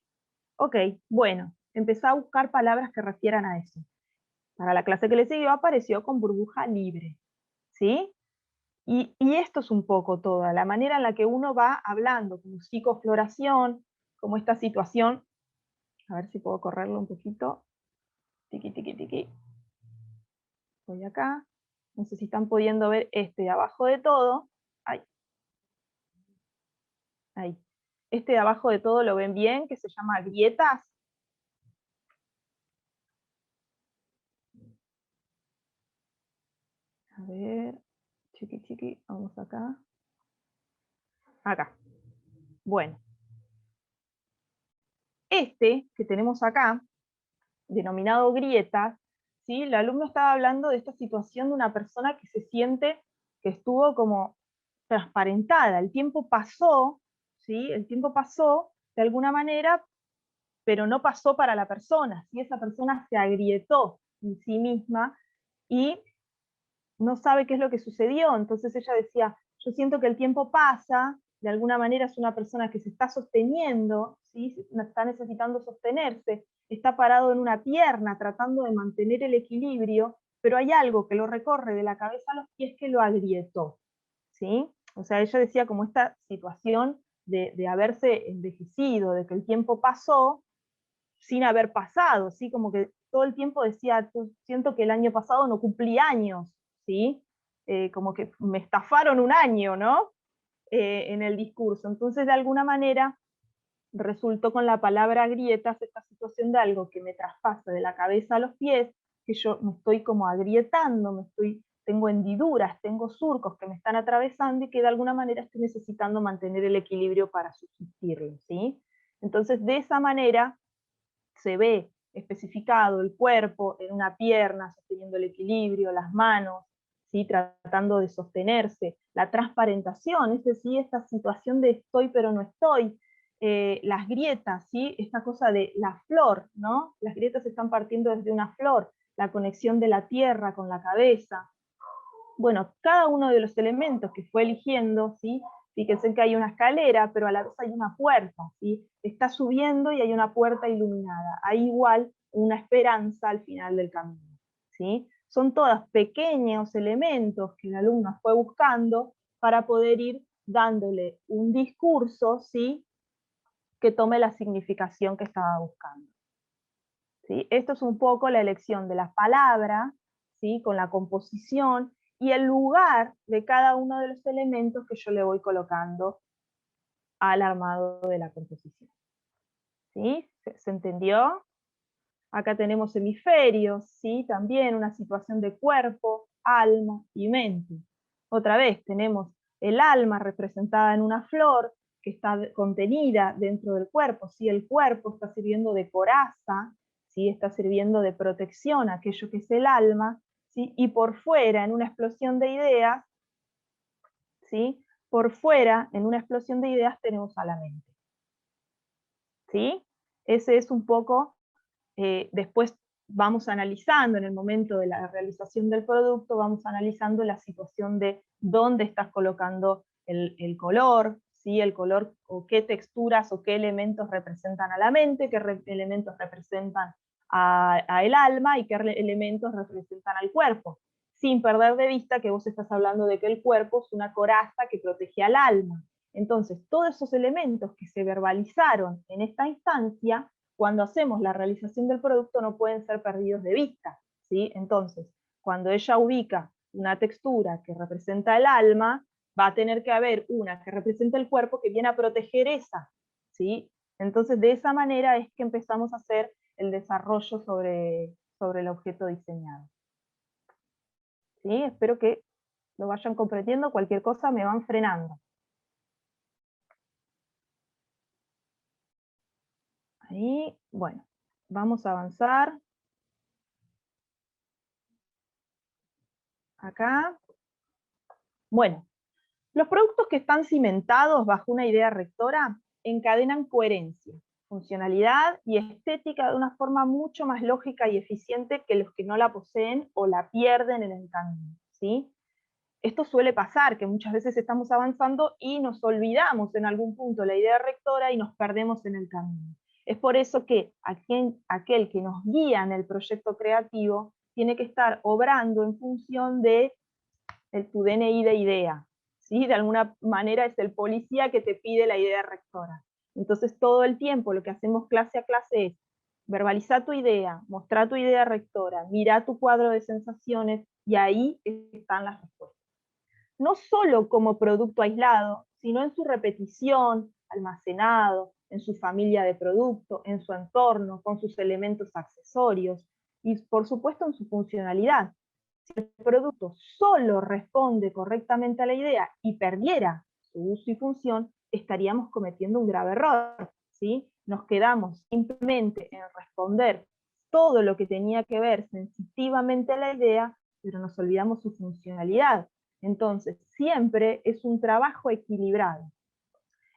Ok, bueno, empecé a buscar palabras que refieran a eso. Para la clase que le siguió apareció con burbuja libre, ¿sí? Y esto es un poco toda, la manera en la que uno va hablando, como psicofloración, como esta situación, a ver si puedo correrlo un poquito, tiqui, tiqui, tiqui, voy acá, no sé si están pudiendo ver este de abajo de todo, ahí, ahí, este de abajo de todo lo ven bien, que se llama grietas, a ver, chiqui, chiqui, vamos acá, acá, bueno, este que tenemos acá, denominado grietas, ¿sí? El alumno estaba hablando de esta situación de una persona que se siente que estuvo como transparentada, el tiempo pasó, ¿sí? El tiempo pasó de alguna manera, pero no pasó para la persona, ¿sí? Esa persona se agrietó en sí misma y no sabe qué es lo que sucedió, entonces ella decía, yo siento que el tiempo pasa, de alguna manera es una persona que se está sosteniendo, ¿sí? Está necesitando sostenerse, está parado en una pierna tratando de mantener el equilibrio, pero hay algo que lo recorre de la cabeza a los pies que lo agrietó, ¿sí? O sea, ella decía como esta situación de haberse envejecido, de que el tiempo pasó sin haber pasado, ¿sí? Como que todo el tiempo decía, siento que el año pasado no cumplí años, ¿sí? Como que me estafaron un año, ¿no? En el discurso. Entonces, de alguna manera, resultó con la palabra grietas esta situación de algo que me traspasa de la cabeza a los pies, que yo me estoy como agrietando, tengo hendiduras, tengo surcos que me están atravesando y que de alguna manera estoy necesitando mantener el equilibrio para subsistirlo, ¿sí? Entonces, de esa manera se ve especificado el cuerpo en una pierna, sosteniendo el equilibrio, las manos, ¿sí? Tratando de sostenerse, la transparentación, es decir, esta situación de estoy pero no estoy, las grietas, ¿sí? Esta cosa de la flor, ¿no? Las grietas están partiendo desde una flor, la conexión de la tierra con la cabeza. Bueno, cada uno de los elementos que fue eligiendo, ¿sí? Fíjense que hay una escalera, pero a la vez hay una puerta, ¿sí? Está subiendo y hay una puerta iluminada. Hay igual una esperanza al final del camino, ¿sí? Son todos pequeños elementos que el alumno fue buscando para poder ir dándole un discurso, ¿sí? Que tome la significación que estaba buscando. ¿Sí? Esto es un poco la elección de la palabra, ¿sí? Con la composición y el lugar de cada uno de los elementos que yo le voy colocando al armado de la composición. ¿Sí? ¿Se entendió? Acá tenemos hemisferios, ¿sí? También una situación de cuerpo, alma y mente. Otra vez tenemos el alma representada en una flor que está contenida dentro del cuerpo, ¿sí? El cuerpo está sirviendo de coraza, ¿sí? Está sirviendo de protección a aquello que es el alma, ¿sí? Y por fuera, en una explosión de ideas, ¿sí? Por fuera, en una explosión de ideas, tenemos a la mente. ¿Sí? Ese es un poco, después vamos analizando en el momento de la realización del producto, vamos analizando la situación de dónde estás colocando el color, ¿sí? El color o qué texturas o qué elementos representan a la mente, qué elementos representan a el alma y qué elementos representan al cuerpo, sin perder de vista que vos estás hablando de que el cuerpo es una coraza que protege al alma. Entonces, todos esos elementos que se verbalizaron en esta instancia, cuando hacemos la realización del producto no pueden ser perdidos de vista, ¿sí? Entonces, cuando ella ubica una textura que representa el alma, va a tener que haber una que representa el cuerpo que viene a proteger esa, ¿sí? Entonces, de esa manera es que empezamos a hacer el desarrollo sobre el objeto diseñado. ¿Sí? Espero que lo vayan comprendiendo, cualquier cosa me van frenando. Ahí, bueno, vamos a avanzar. Acá. Bueno, los productos que están cimentados bajo una idea rectora encadenan coherencia, funcionalidad y estética de una forma mucho más lógica y eficiente que los que no la poseen o la pierden en el camino, ¿sí? Esto suele pasar, que muchas veces estamos avanzando y nos olvidamos en algún punto la idea rectora y nos perdemos en el camino. Es por eso que aquel que nos guía en el proyecto creativo tiene que estar obrando en función de tu DNI de idea, ¿sí? De alguna manera es el policía que te pide la idea rectora. Entonces todo el tiempo lo que hacemos clase a clase es verbalizar tu idea, mostrar tu idea rectora, mirar tu cuadro de sensaciones y ahí están las respuestas. No solo como producto aislado, sino en su repetición, almacenado, en su familia de producto, en su entorno, con sus elementos accesorios y por supuesto en su funcionalidad. Si el producto solo responde correctamente a la idea y perdiera su uso y función, estaríamos cometiendo un grave error, ¿sí? Nos quedamos simplemente en responder todo lo que tenía que ver sensitivamente a la idea, pero nos olvidamos su funcionalidad. Entonces, siempre es un trabajo equilibrado.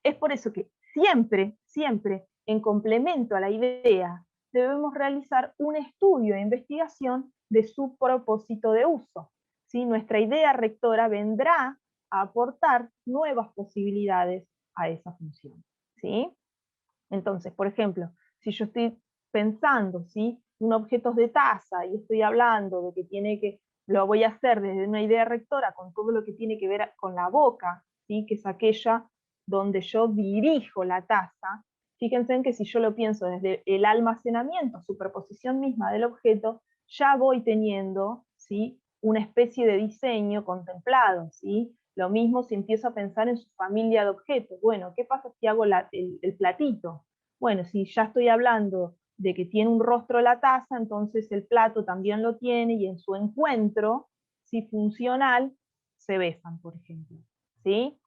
Es por eso que siempre, siempre, en complemento a la idea, debemos realizar un estudio e investigación de su propósito de uso. ¿Sí? Nuestra idea rectora vendrá a aportar nuevas posibilidades a esa función. ¿Sí? Entonces, por ejemplo, si yo estoy pensando, ¿sí? Un objeto de taza y estoy hablando de que lo voy a hacer desde una idea rectora con todo lo que tiene que ver con la boca, ¿sí? Que es aquella donde yo dirijo la taza. Fíjense en que si yo lo pienso desde el almacenamiento, superposición misma del objeto, ya voy teniendo, ¿sí? Una especie de diseño contemplado, ¿sí? Lo mismo si empiezo a pensar en su familia de objetos. Bueno, ¿qué pasa si hago el platito? Bueno, si ya estoy hablando de que tiene un rostro la taza, entonces el plato también lo tiene y en su encuentro, si funcional, se besan, por ejemplo. ¿Sí?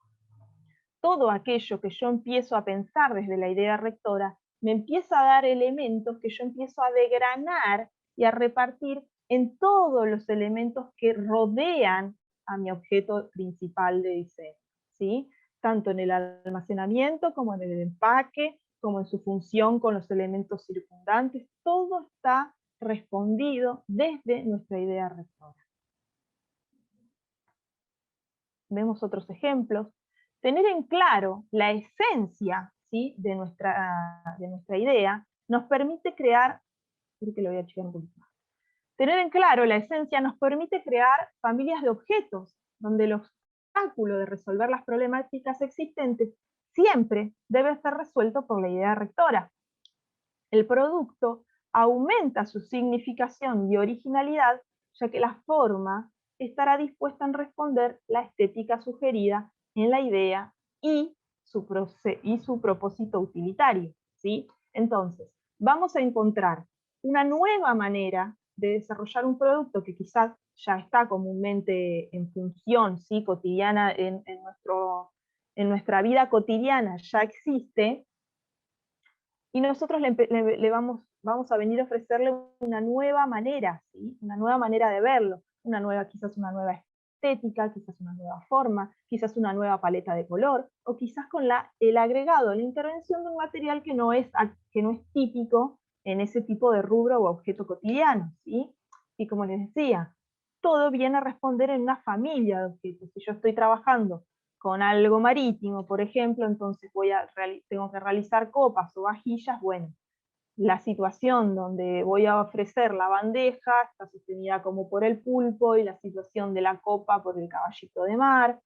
todo aquello que yo empiezo a pensar desde la idea rectora, me empieza a dar elementos que yo empiezo a degranar y a repartir en todos los elementos que rodean a mi objeto principal de diseño, ¿sí? Tanto en el almacenamiento como en el empaque, como en su función con los elementos circundantes, todo está respondido desde nuestra idea rectora. Vemos otros ejemplos. Tener en claro la esencia, ¿sí?, de nuestra idea nos permite crear, creo que lo voy a achicar un poquito más. Tener en claro la esencia nos permite crear familias de objetos, donde el obstáculo de resolver las problemáticas existentes siempre debe ser resuelto por la idea rectora. El producto aumenta su significación y originalidad, ya que la forma estará dispuesta en responder la estética sugerida en la idea y su propósito utilitario, ¿sí? Entonces, vamos a encontrar una nueva manera de desarrollar un producto que quizás ya está comúnmente en función, ¿sí?, cotidiana, en nuestra vida cotidiana ya existe, y nosotros vamos a venir a ofrecerle una nueva manera, ¿sí?, una nueva manera de verlo, quizás una nueva estética, quizás una nueva forma, quizás una nueva paleta de color, o quizás con el agregado, la intervención de un material que no es típico en ese tipo de rubro o objeto cotidiano, ¿sí? Y como les decía, todo viene a responder en una familia de objetos. Si yo estoy trabajando con algo marítimo, por ejemplo, entonces tengo que realizar copas o vajillas, bueno, la situación donde voy a ofrecer la bandeja está sostenida como por el pulpo, y la situación de la copa por el caballito de mar,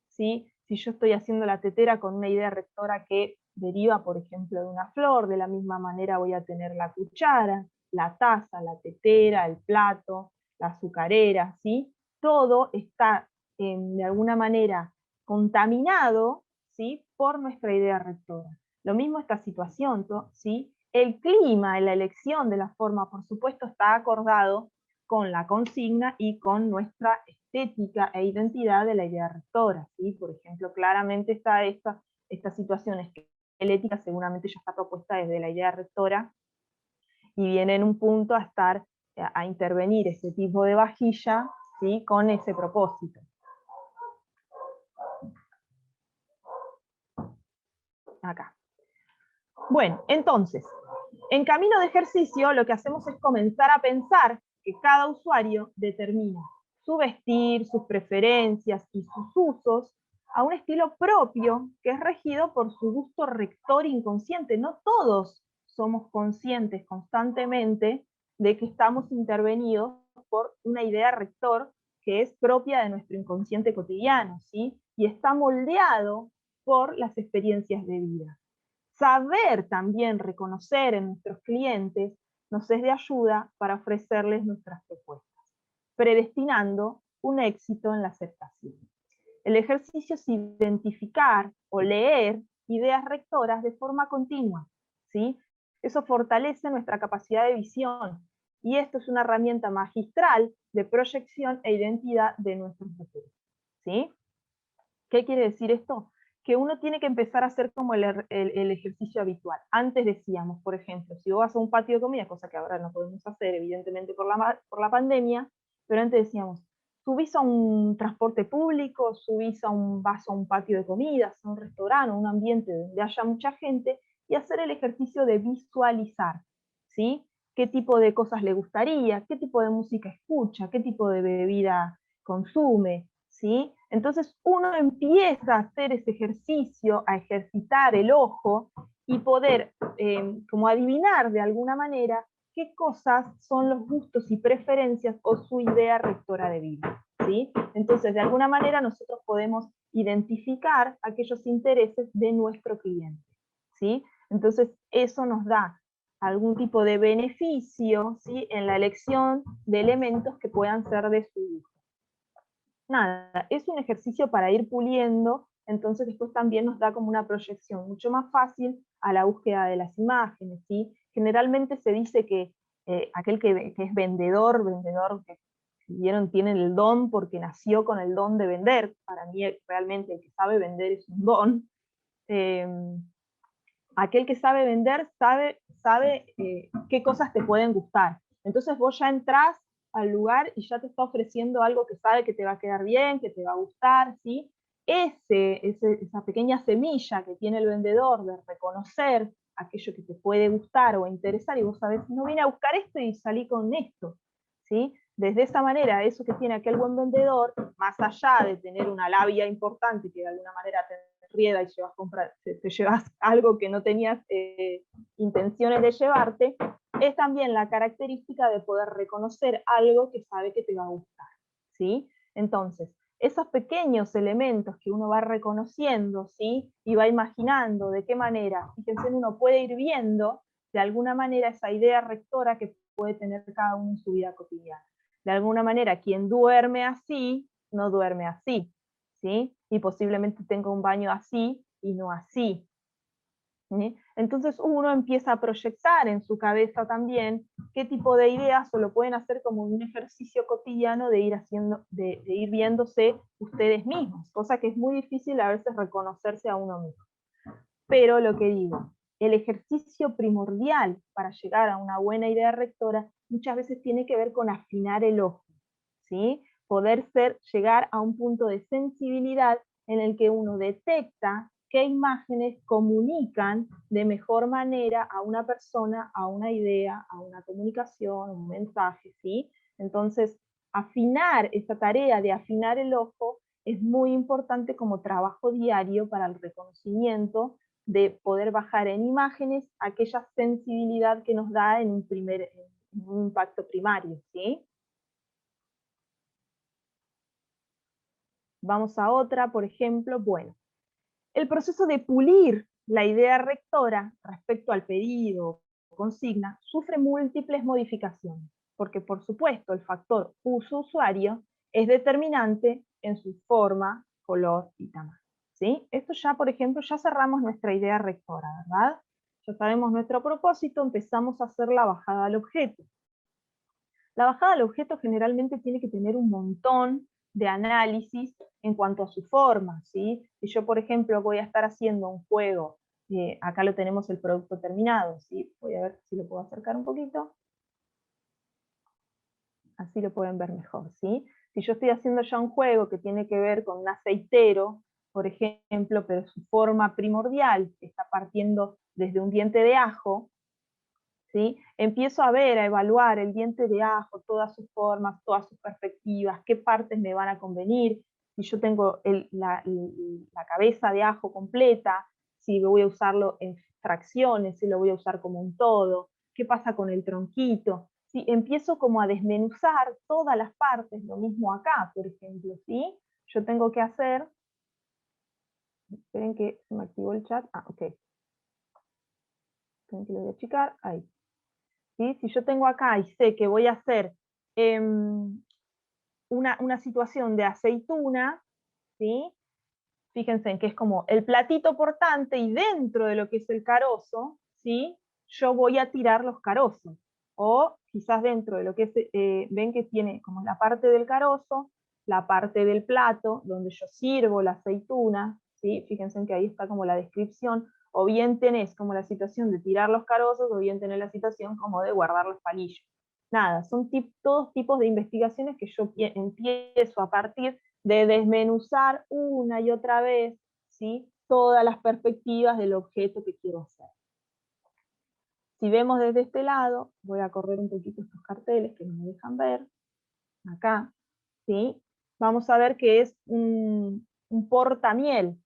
¿sí? Si yo estoy haciendo la tetera con una idea rectora que deriva, por ejemplo, de una flor, de la misma manera voy a tener la cuchara, la taza, la tetera, el plato, la azucarera, ¿sí? Todo está, de alguna manera, contaminado, ¿sí?, por nuestra idea rectora. Lo mismo esta situación, ¿sí? El clima en la elección de la forma, por supuesto, está acordado con la consigna y con nuestra estética e identidad de la idea rectora, ¿sí? Por ejemplo, claramente está esta situación esquelética, seguramente ya está propuesta desde la idea rectora, y viene en un punto a intervenir ese tipo de vajilla, ¿sí?, con ese propósito. Acá. Bueno, entonces, en camino de ejercicio lo que hacemos es comenzar a pensar que cada usuario determina su vestir, sus preferencias y sus usos a un estilo propio que es regido por su gusto rector inconsciente. No todos somos conscientes constantemente de que estamos intervenidos por una idea rector que es propia de nuestro inconsciente cotidiano, ¿sí? Y está moldeado por las experiencias de vida. Saber también reconocer en nuestros clientes nos es de ayuda para ofrecerles nuestras propuestas, predestinando un éxito en la aceptación. El ejercicio es identificar o leer ideas rectoras de forma continua, ¿sí? Eso fortalece nuestra capacidad de visión, y esto es una herramienta magistral de proyección e identidad de nuestros recursos, ¿sí? ¿Qué quiere decir esto? Que uno tiene que empezar a hacer como el ejercicio habitual. Antes decíamos, por ejemplo, si vos vas a un patio de comida, cosa que ahora no podemos hacer evidentemente por la pandemia, pero antes decíamos, subís a un transporte público, vas a un patio de comidas, a un restaurante, a un ambiente donde haya mucha gente, y hacer el ejercicio de visualizar, ¿sí? ¿Qué tipo de cosas le gustaría? ¿Qué tipo de música escucha? ¿Qué tipo de bebida consume? ¿Sí? Entonces uno empieza a hacer ese ejercicio, a ejercitar el ojo y poder como adivinar de alguna manera qué cosas son los gustos y preferencias o su idea rectora de vida, ¿sí? Entonces de alguna manera nosotros podemos identificar aquellos intereses de nuestro cliente, ¿sí? Entonces eso nos da algún tipo de beneficio, ¿sí?, en la elección de elementos que puedan ser de su gusto. Nada, es un ejercicio para ir puliendo, entonces después también nos da como una proyección mucho más fácil a la búsqueda de las imágenes, ¿sí? Generalmente se dice que aquel que es vendedor que vieron, tiene el don porque nació con el don de vender. Para mí realmente el que sabe vender es un don, aquel que sabe vender sabe qué cosas te pueden gustar. Entonces vos ya entrás al lugar y ya te está ofreciendo algo que sabe que te va a quedar bien, que te va a gustar, ¿sí? Esa pequeña semilla que tiene el vendedor de reconocer aquello que te puede gustar o interesar, y vos sabés, no vine a buscar esto y salí con esto, ¿sí? Desde esa manera, eso que tiene aquel buen vendedor, más allá de tener una labia importante que de alguna manera te rieda y te llevas algo que no tenías intenciones de llevarte, es también la característica de poder reconocer algo que sabe que te va a gustar, ¿sí? Entonces, esos pequeños elementos que uno va reconociendo, ¿sí? Y va imaginando de qué manera, fíjense, uno puede ir viendo de alguna manera esa idea rectora que puede tener cada uno en su vida cotidiana. De alguna manera, quien duerme así, no duerme así, ¿sí? Y posiblemente tenga un baño así y no así. ¿Sí? Entonces uno empieza a proyectar en su cabeza también qué tipo de ideas, o lo pueden hacer como un ejercicio cotidiano de ir haciendo, de ir viéndose ustedes mismos, cosa que es muy difícil a veces reconocerse a uno mismo. Pero lo que digo, el ejercicio primordial para llegar a una buena idea rectora muchas veces tiene que ver con afinar el ojo, ¿sí? Poder llegar a un punto de sensibilidad en el que uno detecta qué imágenes comunican de mejor manera a una persona, a una idea, a una comunicación, un mensaje, ¿sí? Entonces, afinar esa tarea de afinar el ojo es muy importante como trabajo diario para el reconocimiento de poder bajar en imágenes aquella sensibilidad que nos da en un impacto primario, ¿sí? Vamos a otra, por ejemplo, bueno, el proceso de pulir la idea rectora respecto al pedido o consigna sufre múltiples modificaciones, porque por supuesto el factor uso-usuario es determinante en su forma, color y tamaño, ¿sí? Esto ya, por ejemplo, ya cerramos nuestra idea rectora, ¿verdad? Ya sabemos nuestro propósito, empezamos a hacer la bajada al objeto. La bajada al objeto generalmente tiene que tener un montón de análisis en cuanto a su forma, ¿sí? Si yo, por ejemplo, voy a estar haciendo un juego, acá lo tenemos el producto terminado, ¿sí? Voy a ver si lo puedo acercar un poquito. Así lo pueden ver mejor, ¿sí? Si yo estoy haciendo ya un juego que tiene que ver con un aceitero, por ejemplo, pero su forma primordial está partiendo desde un diente de ajo, ¿sí? Empiezo a ver, a evaluar el diente de ajo, todas sus formas, todas sus perspectivas, qué partes me van a convenir, si yo tengo la cabeza de ajo completa, si voy a usarlo en fracciones, si lo voy a usar como un todo, qué pasa con el tronquito, ¿sí? Empiezo como a desmenuzar todas las partes, lo mismo acá, por ejemplo, ¿sí? Yo tengo que hacer, esperen que se me activó el chat, ok, esperen que lo voy a achicar, ahí. ¿Sí? Si yo tengo acá y sé que voy a hacer una situación de aceituna, ¿sí? Fíjense en que es como el platito portante y dentro de lo que es el carozo, ¿sí? Yo voy a tirar los carozos. O quizás dentro de lo que es, ven que tiene como la parte del carozo, la parte del plato, donde yo sirvo la aceituna, ¿sí? Fíjense en que ahí está como la descripción, o bien tenés como la situación de tirar los carozos, o bien tenés la situación como de guardar los palillos. Nada, son todos tipos de investigaciones que yo empiezo a partir de desmenuzar una y otra vez, ¿sí? Todas las perspectivas del objeto que quiero hacer. Si vemos desde este lado, voy a correr un poquito estos carteles que no me dejan ver, acá, ¿sí? Vamos a ver que es un portamiel,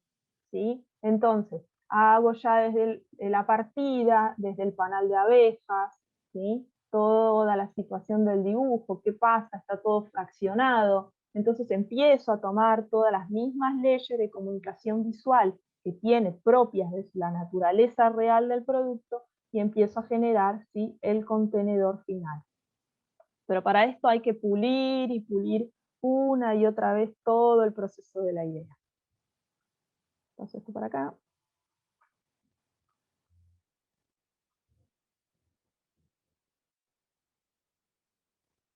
¿sí? Entonces, hago ya desde la partida, desde el panal de abejas, ¿sí? Toda la situación del dibujo, qué pasa, está todo fraccionado. Entonces empiezo a tomar todas las mismas leyes de comunicación visual que tiene propias de la naturaleza real del producto y empiezo a generar, ¿sí? El contenedor final. Pero para esto hay que pulir y pulir una y otra vez todo el proceso de la idea. Entonces esto para acá.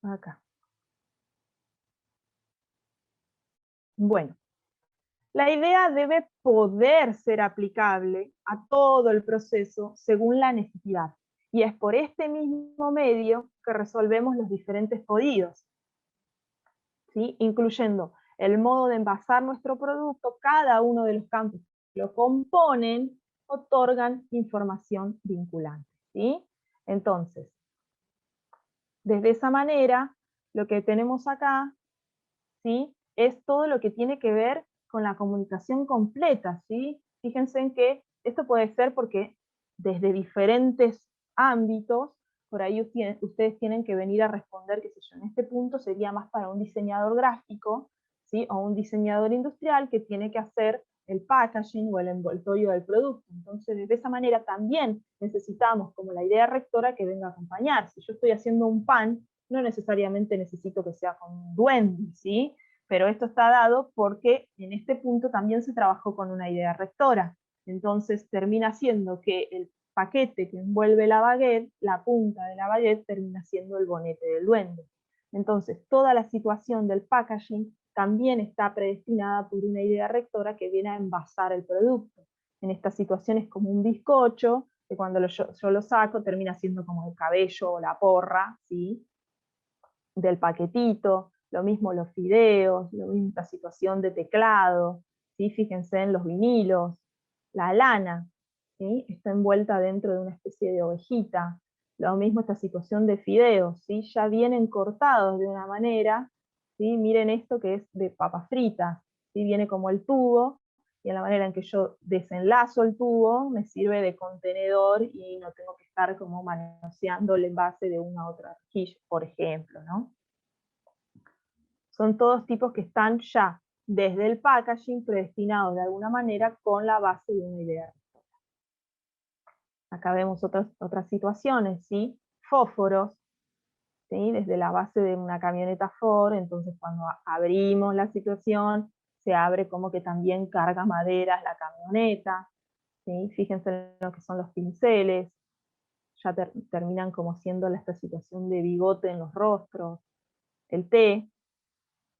Acá. Bueno, La idea debe poder ser aplicable a todo el proceso según la necesidad. Y es por este mismo medio que resolvemos los diferentes pedidos, ¿sí? Incluyendo el modo de envasar nuestro producto. Cada uno de los campos que lo componen otorgan información vinculante, ¿sí? Entonces, desde esa manera, lo que tenemos acá, ¿sí?, es todo lo que tiene que ver con la comunicación completa, ¿sí? Fíjense en que esto puede ser porque desde diferentes ámbitos, por ahí ustedes tienen que venir a responder, qué sé yo, en este punto sería más para un diseñador gráfico, ¿sí?, o un diseñador industrial que tiene que hacer el packaging o el envoltorio del producto. Entonces, de esa manera también necesitamos, como la idea rectora, que venga a acompañar. Si yo estoy haciendo un pan, no necesariamente necesito que sea con un duende, ¿sí? Pero esto está dado porque en este punto también se trabajó con una idea rectora. Entonces termina siendo que el paquete que envuelve la baguette, la punta de la baguette, termina siendo el bonete del duende. Entonces toda la situación del packaging también está predestinada por una idea rectora que viene a envasar el producto. En estas situaciones como un bizcocho, que cuando yo lo saco termina siendo como el cabello o la porra, ¿sí?, del paquetito. Lo mismo los fideos, lo mismo esta situación de teclado, ¿sí? Fíjense en los vinilos, la lana, ¿sí?, está envuelta dentro de una especie de ovejita. Lo mismo esta situación de fideos, ¿sí?, ya vienen cortados de una manera, ¿sí? Miren esto que es de papas fritas, ¿sí?, viene como el tubo, y en la manera en que yo desenlazo el tubo me sirve de contenedor y no tengo que estar como manoseando el envase de una a otra rejilla, por ejemplo, ¿no? Son todos tipos que están ya desde el packaging predestinados de alguna manera con la base de una idea. Acá vemos otras situaciones, ¿sí? Fósforos, ¿sí?, desde la base de una camioneta Ford. Entonces cuando abrimos la situación, se abre como que también carga maderas la camioneta, ¿sí? Fíjense en lo que son los pinceles, ya terminan como siendo esta situación de bigote en los rostros, el té,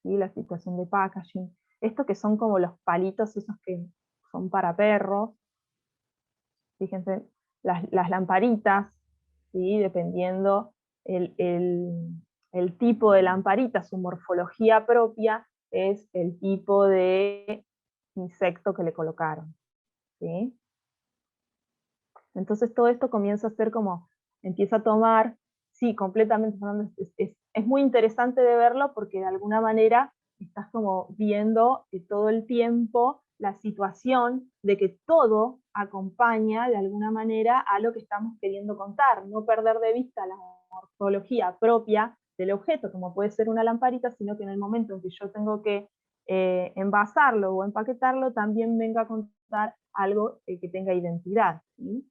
¿sí?, la situación de packaging. Esto que son como los palitos esos que son para perros, fíjense, las lamparitas, ¿sí?, dependiendo el tipo de lamparita, su morfología propia, es el tipo de insecto que le colocaron, ¿sí? Entonces todo esto comienza a ser como, empieza a tomar, sí, completamente, es muy interesante de verlo porque de alguna manera estás como viendo todo el tiempo la situación de que todo acompaña de alguna manera a lo que estamos queriendo contar, no perder de vista la morfología propia del objeto, como puede ser una lamparita, sino que en el momento en que yo tengo que envasarlo o empaquetarlo, también venga a contar algo que tenga identidad, ¿sí?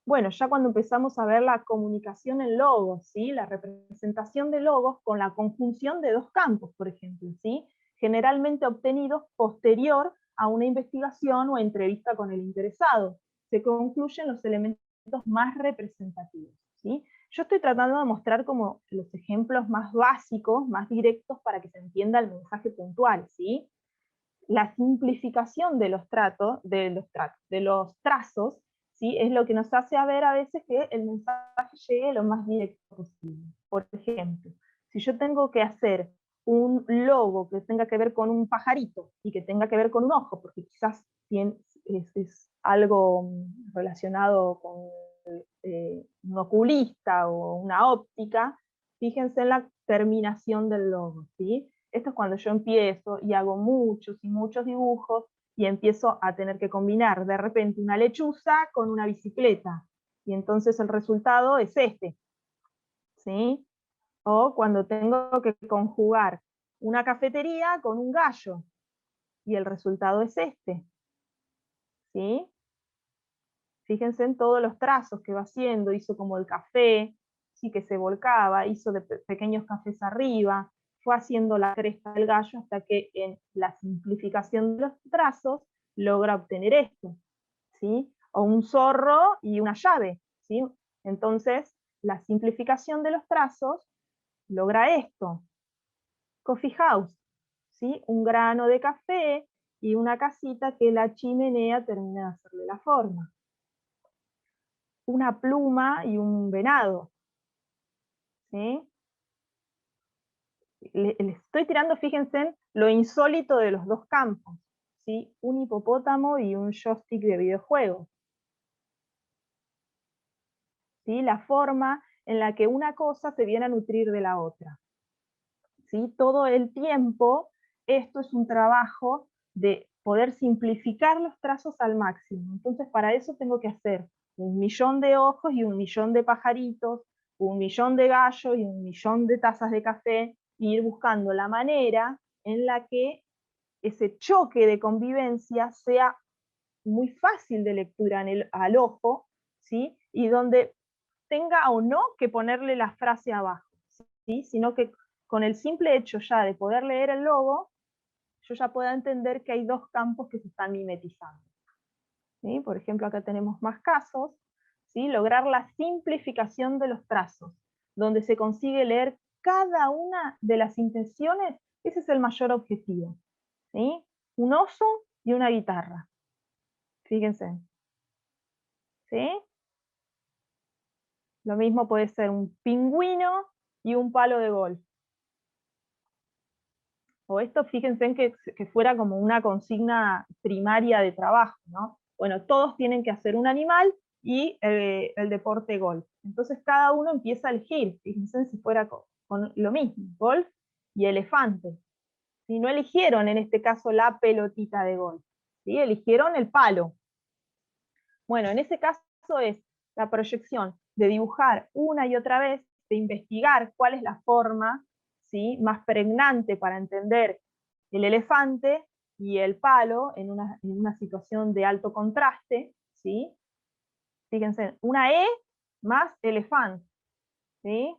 Bueno, ya cuando empezamos a ver la comunicación en logos, ¿sí?, la representación de logos con la conjunción de dos campos, por ejemplo, ¿sí?, generalmente obtenidos posterior a una investigación o entrevista con el interesado. Se concluyen los elementos más representativos, ¿sí? Yo estoy tratando de mostrar como los ejemplos más básicos, más directos, para que se entienda el mensaje puntual, ¿sí? La simplificación de los trazos, ¿sí?, es lo que nos hace ver a veces que el mensaje llegue lo más directo posible. Por ejemplo, si yo tengo que hacer un logo que tenga que ver con un pajarito y que tenga que ver con un ojo, porque quizás es algo relacionado con un oculista o una óptica, fíjense en la terminación del logo, ¿sí? Esto es cuando yo empiezo y hago muchos y muchos dibujos y empiezo a tener que combinar de repente una lechuza con una bicicleta. Y entonces el resultado es este, ¿sí? O cuando tengo que conjugar una cafetería con un gallo y el resultado es este, ¿sí? Fíjense en todos los trazos que va haciendo, hizo como el café, sí, que se volcaba, hizo de pequeños cafés arriba, fue haciendo la cresta del gallo hasta que en la simplificación de los trazos logra obtener esto, ¿sí? O un zorro y una llave, ¿sí? Entonces, la simplificación de los trazos logra esto. Coffee house, ¿sí? Un grano de café y una casita que la chimenea termina de hacerle la forma. Una pluma y un venado, ¿sí? Les estoy tirando, fíjense, en lo insólito de los dos campos, ¿sí? Un hipopótamo y un joystick de videojuegos. ¿Sí? La forma en la que una cosa se viene a nutrir de la otra. ¿Sí? Todo el tiempo, esto es un trabajo de poder simplificar los trazos al máximo. Entonces, para eso tengo que hacer 1.000.000 de ojos y 1.000.000 de pajaritos, 1.000.000 de gallos y 1.000.000 de tazas de café, y ir buscando la manera en la que ese choque de convivencia sea muy fácil de lectura al ojo, ¿sí? Y donde tenga o no que ponerle la frase abajo, ¿sí? Sino que con el simple hecho ya de poder leer el logo, yo ya pueda entender que hay dos campos que se están mimetizando. ¿Sí? Por ejemplo, acá tenemos más casos, ¿sí? Lograr la simplificación de los trazos, donde se consigue leer cada una de las intenciones, ese es el mayor objetivo. ¿Sí? Un oso y una guitarra. Fíjense. ¿Sí? Lo mismo puede ser un pingüino y un palo de golf. O esto, fíjense en que fuera como una consigna primaria de trabajo, ¿no? Bueno, todos tienen que hacer un animal y el deporte golf. Entonces cada uno empieza a elegir, fíjense si fuera con lo mismo, golf y elefante. Si no eligieron en este caso la pelotita de golf, ¿sí? Eligieron el palo. Bueno, en ese caso es la proyección de dibujar una y otra vez, de investigar cuál es la forma, ¿sí?, más pregnante para entender el elefante y el palo en una situación de alto contraste, ¿sí? Fíjense, una E más elefante, ¿sí?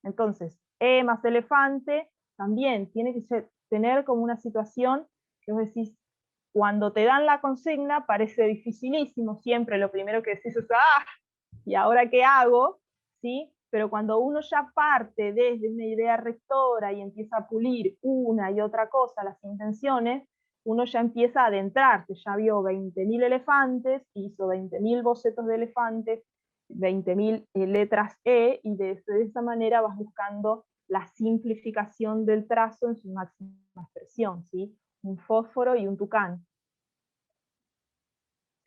Entonces, E más elefante también tiene que tener como una situación que vos decís, cuando te dan la consigna parece dificilísimo, siempre lo primero que decís es, ¡ah! ¿Y ahora qué hago? ¿Sí? Pero cuando uno ya parte desde una idea rectora y empieza a pulir una y otra cosa, las intenciones, uno ya empieza a adentrarse, ya vio 20.000 elefantes, hizo 20.000 bocetos de elefantes, 20.000 letras E, y de esa manera vas buscando la simplificación del trazo en su máxima expresión, ¿sí? Un fósforo y un tucán.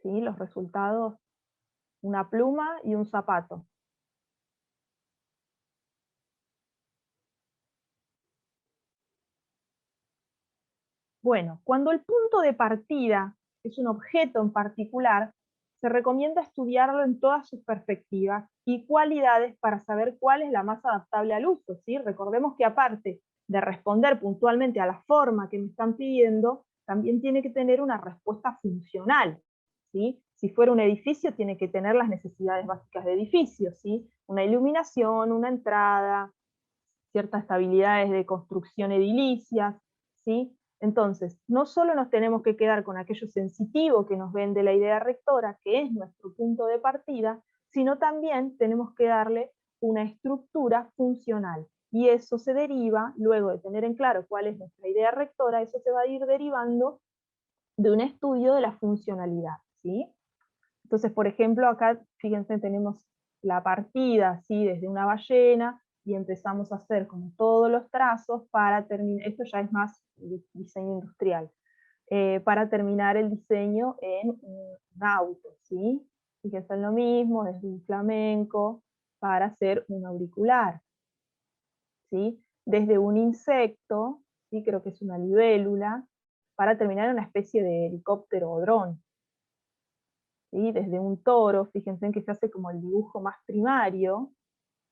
¿Sí? Los resultados, una pluma y un zapato. Bueno, cuando el punto de partida es un objeto en particular, se recomienda estudiarlo en todas sus perspectivas y cualidades para saber cuál es la más adaptable al uso, ¿sí? Recordemos que aparte de responder puntualmente a la forma que me están pidiendo, también tiene que tener una respuesta funcional, ¿sí? Si fuera un edificio, tiene que tener las necesidades básicas de edificio, ¿sí? Una iluminación, una entrada, ciertas estabilidades de construcción edilicias, ¿sí? Entonces, no solo nos tenemos que quedar con aquello sensitivo que nos vende la idea rectora, que es nuestro punto de partida, sino también tenemos que darle una estructura funcional. Y eso se deriva, luego de tener en claro cuál es nuestra idea rectora, eso se va a ir derivando de un estudio de la funcionalidad, ¿sí? Entonces, por ejemplo, acá, fíjense, tenemos la partida, ¿sí?, desde una ballena, y empezamos a hacer como todos los trazos para terminar, esto ya es más diseño industrial, para terminar el diseño en un auto, ¿sí? Fíjense en lo mismo, desde un flamenco, para hacer un auricular, ¿sí? Desde un insecto, ¿sí?, creo que es una libélula, para terminar en una especie de helicóptero o dron. ¿Sí? Desde un toro, fíjense en que se hace como el dibujo más primario,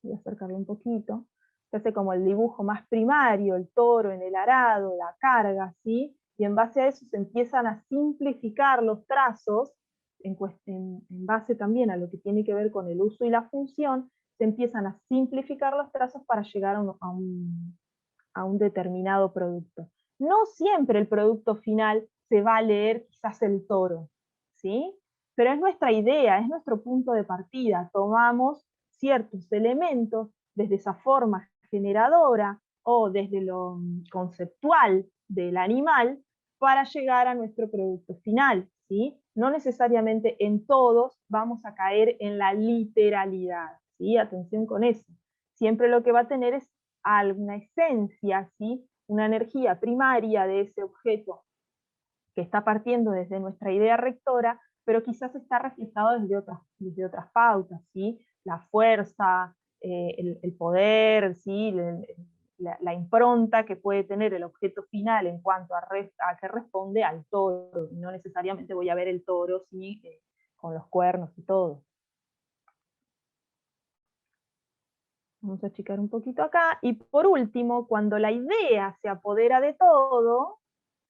voy a acercarle un poquito, se hace como el dibujo más primario, el toro en el arado, la carga, ¿sí? Y en base a eso se empiezan a simplificar los trazos, en base también a lo que tiene que ver con el uso y la función, se empiezan a simplificar los trazos para llegar a un determinado producto. No siempre el producto final se va a leer quizás el toro, ¿sí? Pero es nuestra idea, es nuestro punto de partida. Tomamos ciertos elementos desde esa forma generadora o desde lo conceptual, del animal para llegar a nuestro producto final, ¿sí? No necesariamente en todos vamos a caer en la literalidad, ¿sí? Atención con eso. Siempre lo que va a tener es alguna esencia, ¿sí? Una energía primaria de ese objeto que está partiendo desde nuestra idea rectora, pero quizás está reflejado desde otras pautas, ¿sí? La fuerza, el poder, ¿sí? La impronta que puede tener el objeto final en cuanto a que responde al toro. No necesariamente voy a ver el toro, ¿sí? Con los cuernos y todo. Vamos a achicar un poquito acá. Y por último, cuando la idea se apodera de todo,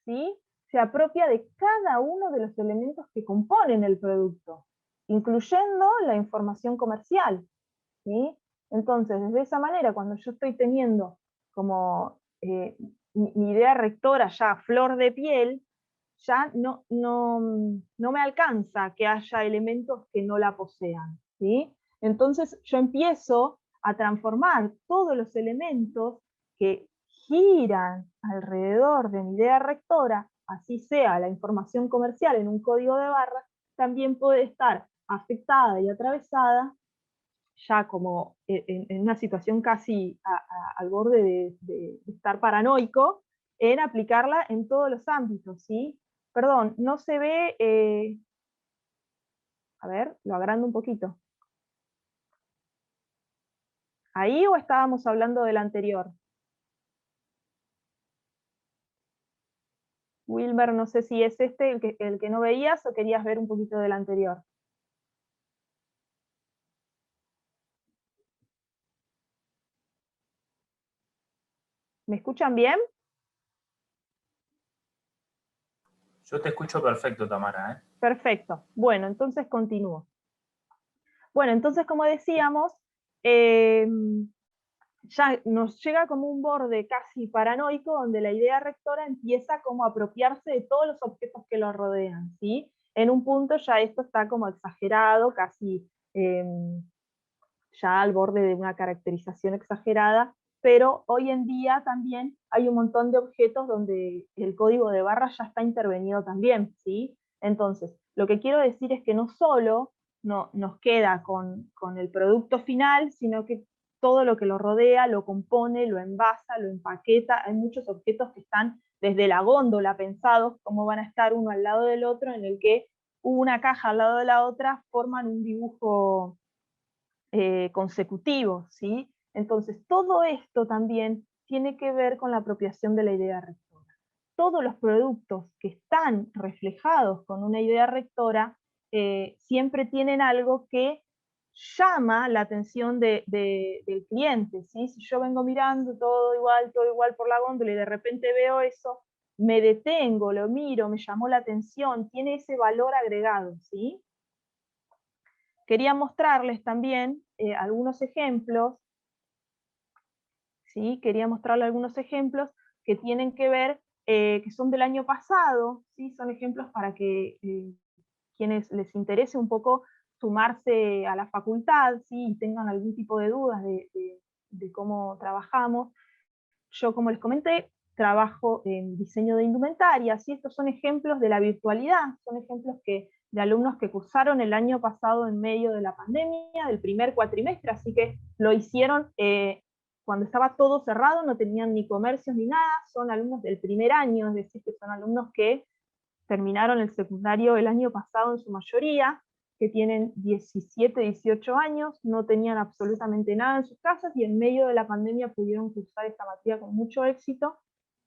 ¿sí? Se apropia de cada uno de los elementos que componen el producto, incluyendo la información comercial, ¿sí? Entonces, de esa manera, cuando yo estoy teniendo como mi idea rectora ya a flor de piel, ya no me alcanza que haya elementos que no la posean, ¿sí? Entonces yo empiezo a transformar todos los elementos que giran alrededor de mi idea rectora, así sea la información comercial en un código de barras, también puede estar afectada y atravesada ya como en una situación casi al borde de estar paranoico, en aplicarla en todos los ámbitos, ¿sí? Perdón, no se ve, a ver, lo agrando un poquito. ¿Ahí o estábamos hablando del anterior? Wilmer, no sé si es este el que no veías o querías ver un poquito del anterior. ¿Me escuchan bien? Yo te escucho perfecto, Tamara, ¿eh? Perfecto. Bueno, entonces continúo. Bueno, entonces como decíamos, ya nos llega como un borde casi paranoico donde la idea rectora empieza como a apropiarse de todos los objetos que lo rodean, ¿sí? En un punto ya esto está como exagerado, casi ya al borde de una caracterización exagerada, pero hoy en día también hay un montón de objetos donde el código de barras ya está intervenido también, ¿sí? Entonces, lo que quiero decir es que no solo nos queda con el producto final, sino que todo lo que lo rodea, lo compone, lo envasa, lo empaqueta. Hay muchos objetos que están desde la góndola pensados, cómo van a estar uno al lado del otro, en el que una caja al lado de la otra forman un dibujo consecutivos, ¿sí? Entonces, todo esto también tiene que ver con la apropiación de la idea rectora. Todos los productos que están reflejados con una idea rectora siempre tienen algo que llama la atención del cliente, ¿sí? Si yo vengo mirando todo igual por la góndola y de repente veo eso, me detengo, lo miro, me llamó la atención, tiene ese valor agregado, ¿sí? Quería mostrarles también algunos ejemplos, ¿sí? Quería mostrarles algunos ejemplos que tienen que ver, que son del año pasado, ¿sí? Son ejemplos para que quienes les interese un poco sumarse a la facultad, ¿sí? Y tengan algún tipo de dudas de cómo trabajamos. Yo, como les comenté, trabajo en diseño de indumentaria, ¿sí? Estos son ejemplos de la virtualidad, son ejemplos de alumnos que cursaron el año pasado en medio de la pandemia, del primer cuatrimestre, así que lo hicieron cuando estaba todo cerrado, no tenían ni comercios ni nada, son alumnos del primer año, es decir, que son alumnos que terminaron el secundario el año pasado en su mayoría, que tienen 17, 18 años, no tenían absolutamente nada en sus casas y en medio de la pandemia pudieron cursar esta materia con mucho éxito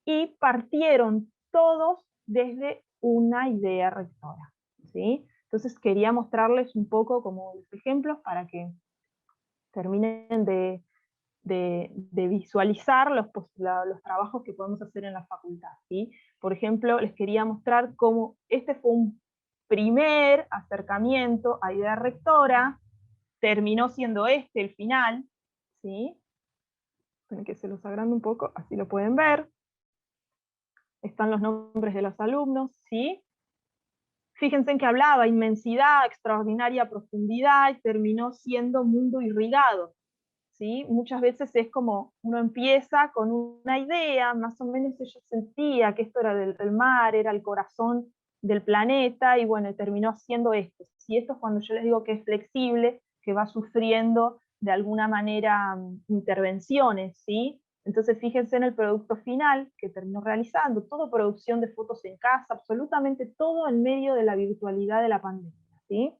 y partieron todos desde una idea rectora, ¿sí? Entonces quería mostrarles un poco como los ejemplos para que terminen de visualizar los trabajos que podemos hacer en la facultad, ¿sí? Por ejemplo, les quería mostrar cómo este fue un primer acercamiento a idea rectora, terminó siendo este el final, ¿sí? Esperen que se los agrando un poco, así lo pueden ver. Están los nombres de los alumnos, ¿sí? Fíjense en que hablaba inmensidad, extraordinaria profundidad, y terminó siendo mundo irrigado, ¿sí? Muchas veces es como uno empieza con una idea, más o menos ella sentía que esto era el mar, era el corazón del planeta, y bueno, terminó siendo esto. Y esto es cuando yo les digo que es flexible, que va sufriendo de alguna manera intervenciones, ¿sí? Entonces fíjense en el producto final que terminó realizando, toda producción de fotos en casa, absolutamente todo en medio de la virtualidad de la pandemia, ¿sí?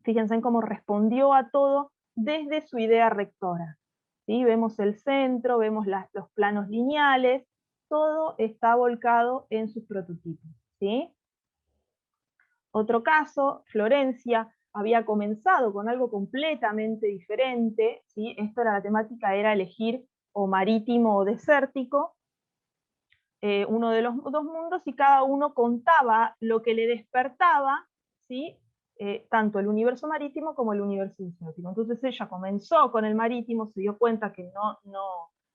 Fíjense en cómo respondió a todo desde su idea rectora, ¿sí? Vemos el centro, vemos los planos lineales, todo está volcado en sus prototipos, ¿sí? Otro caso, Florencia había comenzado con algo completamente diferente, ¿sí? Esto era la temática, era elegir o marítimo o desértico, uno de los dos mundos, y cada uno contaba lo que le despertaba, ¿sí? Tanto el universo marítimo como el universo desértico. Entonces ella comenzó con el marítimo, se dio cuenta que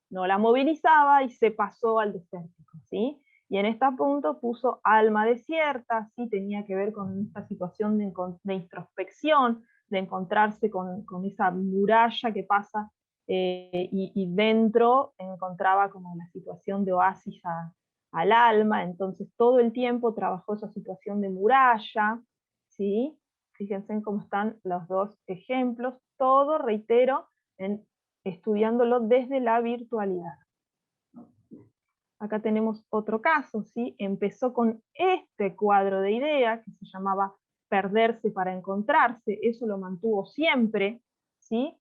no la movilizaba y se pasó al desértico, ¿sí? Y en este punto puso alma desierta, ¿sí? Tenía que ver con esta situación de introspección, de encontrarse con esa muralla que pasa, y dentro encontraba como la situación de oasis al alma. Entonces todo el tiempo trabajó esa situación de muralla, ¿sí? Fíjense en cómo están los dos ejemplos, todo, reitero, estudiándolo desde la virtualidad. Acá tenemos otro caso, ¿sí? Empezó con este cuadro de ideas que se llamaba perderse para encontrarse, eso lo mantuvo siempre, ¿sí?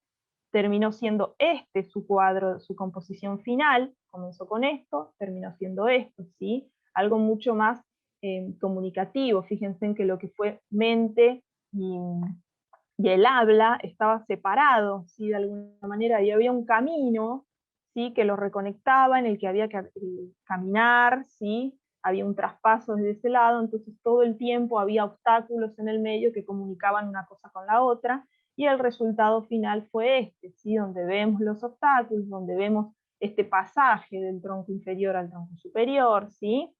Terminó siendo este su cuadro, su composición final, comenzó con esto, terminó siendo esto, ¿sí? Algo mucho más comunicativo. Fíjense en que lo que fue mente y el habla estaba separado, ¿sí? De alguna manera, y había un camino, ¿sí? Que lo reconectaba, en el que había que caminar, ¿sí? Había un traspaso desde ese lado, entonces todo el tiempo había obstáculos en el medio que comunicaban una cosa con la otra, y el resultado final fue este, ¿sí? Donde vemos los obstáculos, donde vemos este pasaje del tronco inferior al tronco superior, ¿sí?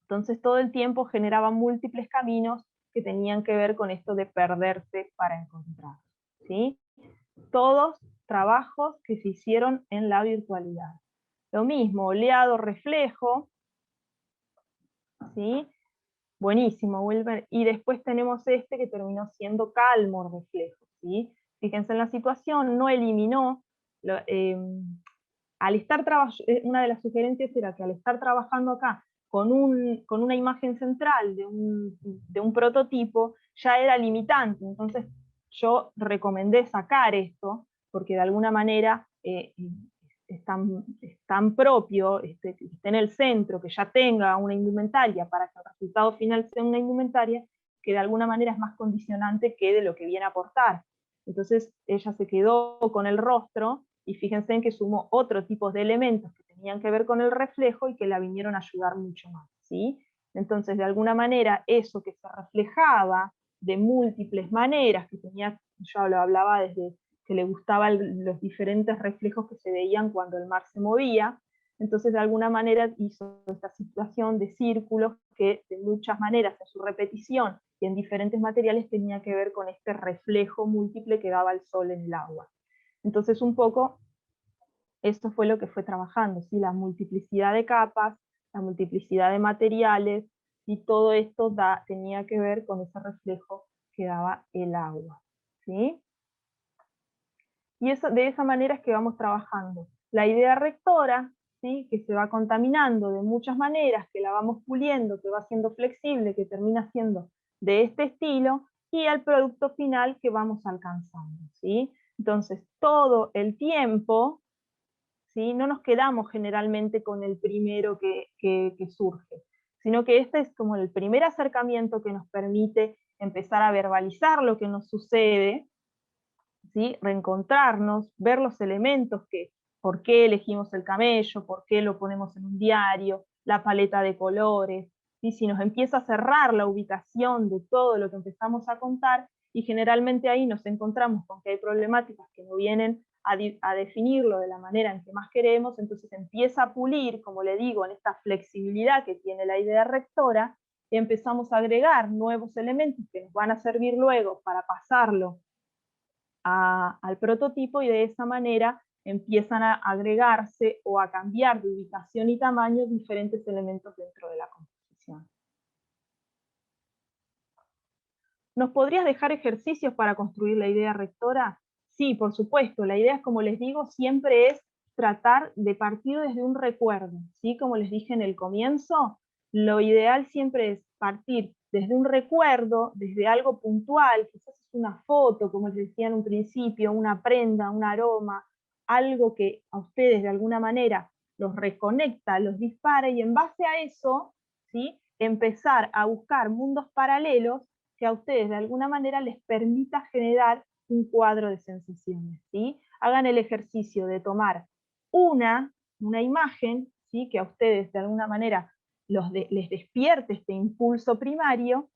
Entonces todo el tiempo generaba múltiples caminos que tenían que ver con esto de perderse para encontrar, ¿sí? Todos trabajos que se hicieron en la virtualidad. Lo mismo, oleado, reflejo, ¿sí? Buenísimo, Wilber. Y después tenemos este que terminó siendo calmo, reflejo, ¿sí? Fíjense en la situación, no eliminó, al estar una de las sugerencias era que al estar trabajando acá con una imagen central de un prototipo, ya era limitante. Entonces yo recomendé sacar esto, porque de alguna manera es tan propio, que esté en el centro, que ya tenga una indumentaria para que el resultado final sea una indumentaria, que de alguna manera es más condicionante que de lo que viene a aportar. Entonces ella se quedó con el rostro, y fíjense en que sumó otro tipo de elementos que tenían que ver con el reflejo y que la vinieron a ayudar mucho más, ¿sí? Entonces, de alguna manera, eso que se reflejaba de múltiples maneras, que tenía, yo lo hablaba desde que le gustaban los diferentes reflejos que se veían cuando el mar se movía, entonces de alguna manera hizo esta situación de círculos que de muchas maneras en su repetición y en diferentes materiales tenía que ver con este reflejo múltiple que daba el sol en el agua. Entonces un poco esto fue lo que fue trabajando, ¿sí? La multiplicidad de capas, la multiplicidad de materiales, y todo esto tenía que ver con ese reflejo que daba el agua, ¿sí? Y de esa manera es que vamos trabajando. La idea rectora, ¿sí? Que se va contaminando de muchas maneras, que la vamos puliendo, que va siendo flexible, que termina siendo de este estilo, y el producto final que vamos alcanzando, ¿sí? Entonces, todo el tiempo, ¿sí? No nos quedamos generalmente con el primero que surge, sino que este es como el primer acercamiento que nos permite empezar a verbalizar lo que nos sucede, ¿sí? Reencontrarnos, ver los elementos, por qué elegimos el camello, por qué lo ponemos en un diario, la paleta de colores, ¿sí? Si nos empieza a cerrar la ubicación de todo lo que empezamos a contar, y generalmente ahí nos encontramos con que hay problemáticas que no vienen a definirlo de la manera en que más queremos, entonces empieza a pulir, como le digo, en esta flexibilidad que tiene la idea rectora, y empezamos a agregar nuevos elementos que nos van a servir luego para pasarlo al prototipo y de esa manera empiezan a agregarse o a cambiar de ubicación y tamaño diferentes elementos dentro de la composición. ¿Nos podrías dejar ejercicios para construir la idea rectora? Sí, por supuesto. La idea, como les digo, siempre es tratar de partir desde un recuerdo, ¿sí? Como les dije en el comienzo, lo ideal siempre es partir desde un recuerdo, desde algo puntual, quizás es una foto, como les decía en un principio, una prenda, un aroma, algo que a ustedes de alguna manera los reconecta, los dispara, y en base a eso, ¿sí? Empezar a buscar mundos paralelos que a ustedes de alguna manera les permita generar un cuadro de sensaciones, ¿sí? Hagan el ejercicio de tomar una imagen, ¿sí? Que a ustedes de alguna manera les despierte este impulso primario,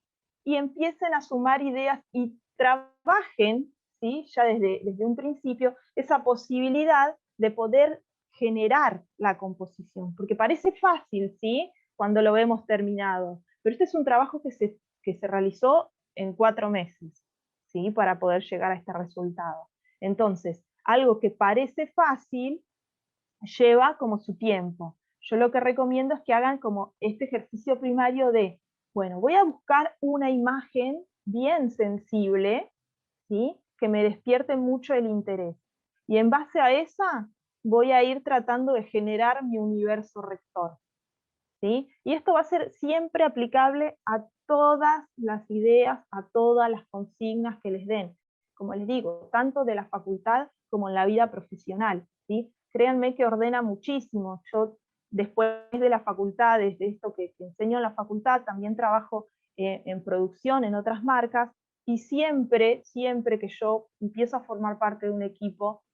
y empiecen a sumar ideas y trabajen, ¿sí? Ya desde un principio, esa posibilidad de poder generar la composición, porque parece fácil, ¿sí? Cuando lo vemos terminado, pero este es un trabajo que se realizó en 4 meses, ¿sí? Para poder llegar a este resultado. Entonces, algo que parece fácil lleva como su tiempo. Yo lo que recomiendo es que hagan como este ejercicio primario de, bueno, voy a buscar una imagen bien sensible, ¿sí? Que me despierte mucho el interés. Y en base a esa, voy a ir tratando de generar mi universo rector, ¿sí? Y esto va a ser siempre aplicable a todas las ideas, a todas las consignas que les den. Como les digo, tanto de la facultad como en la vida profesional, ¿sí? Créanme que ordena muchísimo. Yo, después de la facultad, desde esto que enseño en la facultad, también trabajo en producción, en otras marcas, y siempre que yo empiezo a formar parte de un equipo,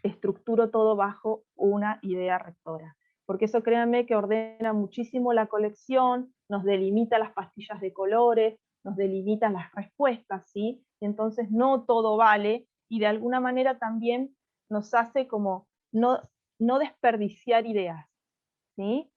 estructuro todo bajo una idea rectora. Porque eso, créanme, que ordena muchísimo la colección, nos delimita las pastillas de colores, nos delimita las respuestas, ¿sí? Y entonces no todo vale, y de alguna manera también nos hace como no desperdiciar ideas, ¿sí?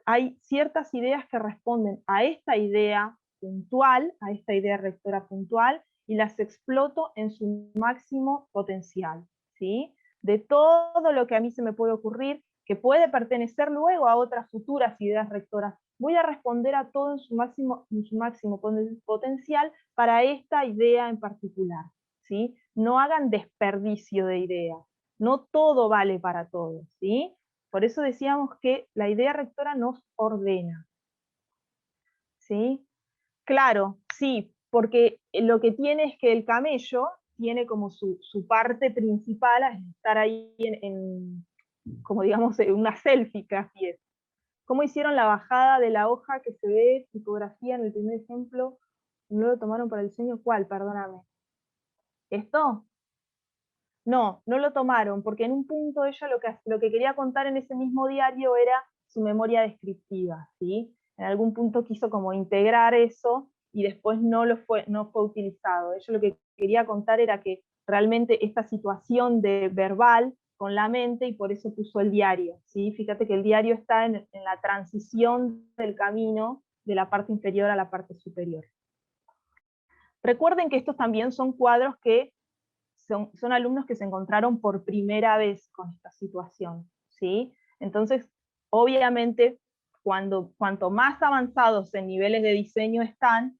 Hay ciertas ideas que responden a esta idea puntual, a esta idea rectora puntual, y las exploto en su máximo potencial, ¿sí? De todo lo que a mí se me puede ocurrir, que puede pertenecer luego a otras futuras ideas rectoras, voy a responder a todo en su máximo potencial para esta idea en particular, ¿sí? No hagan desperdicio de ideas, no todo vale para todos, ¿sí? Por eso decíamos que la idea rectora nos ordena, ¿sí? Claro, sí, porque lo que tiene es que el camello tiene como su parte principal a estar ahí como digamos, en una selfie casi es. ¿Cómo hicieron la bajada de la hoja que se ve tipografía en el primer ejemplo? ¿No lo tomaron para el diseño? ¿Cuál? Perdóname. ¿Esto? No, no lo tomaron, porque en un punto ella lo que quería contar en ese mismo diario era su memoria descriptiva, ¿sí? En algún punto quiso como integrar eso y después no fue utilizado. Ella lo que quería contar era que realmente esta situación de verbal con la mente, y por eso puso el diario, ¿sí? Fíjate que el diario está en la transición del camino de la parte inferior a la parte superior. Recuerden que estos también son cuadros que son alumnos que se encontraron por primera vez con esta situación, ¿sí? Entonces, obviamente, cuanto más avanzados en niveles de diseño están,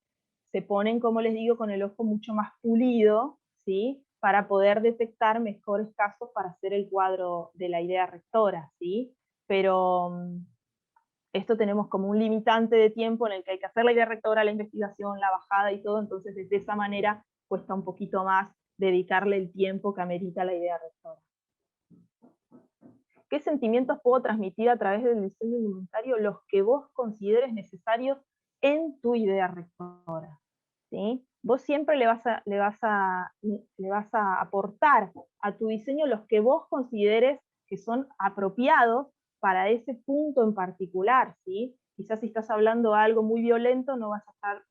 se ponen, como les digo, con el ojo mucho más pulido, ¿sí? Para poder detectar mejores casos para hacer el cuadro de la idea rectora, ¿sí? Pero esto tenemos como un limitante de tiempo en el que hay que hacer la idea rectora, la investigación, la bajada y todo, entonces de esa manera cuesta un poquito más dedicarle el tiempo que amerita la idea rectora. ¿Qué sentimientos puedo transmitir a través del diseño indumentario? Los que vos consideres necesarios en tu idea rectora, ¿sí? Vos siempre le vas a aportar a tu diseño los que vos consideres que son apropiados para ese punto en particular, ¿sí? Quizás si estás hablando de algo muy violento, no vas a estar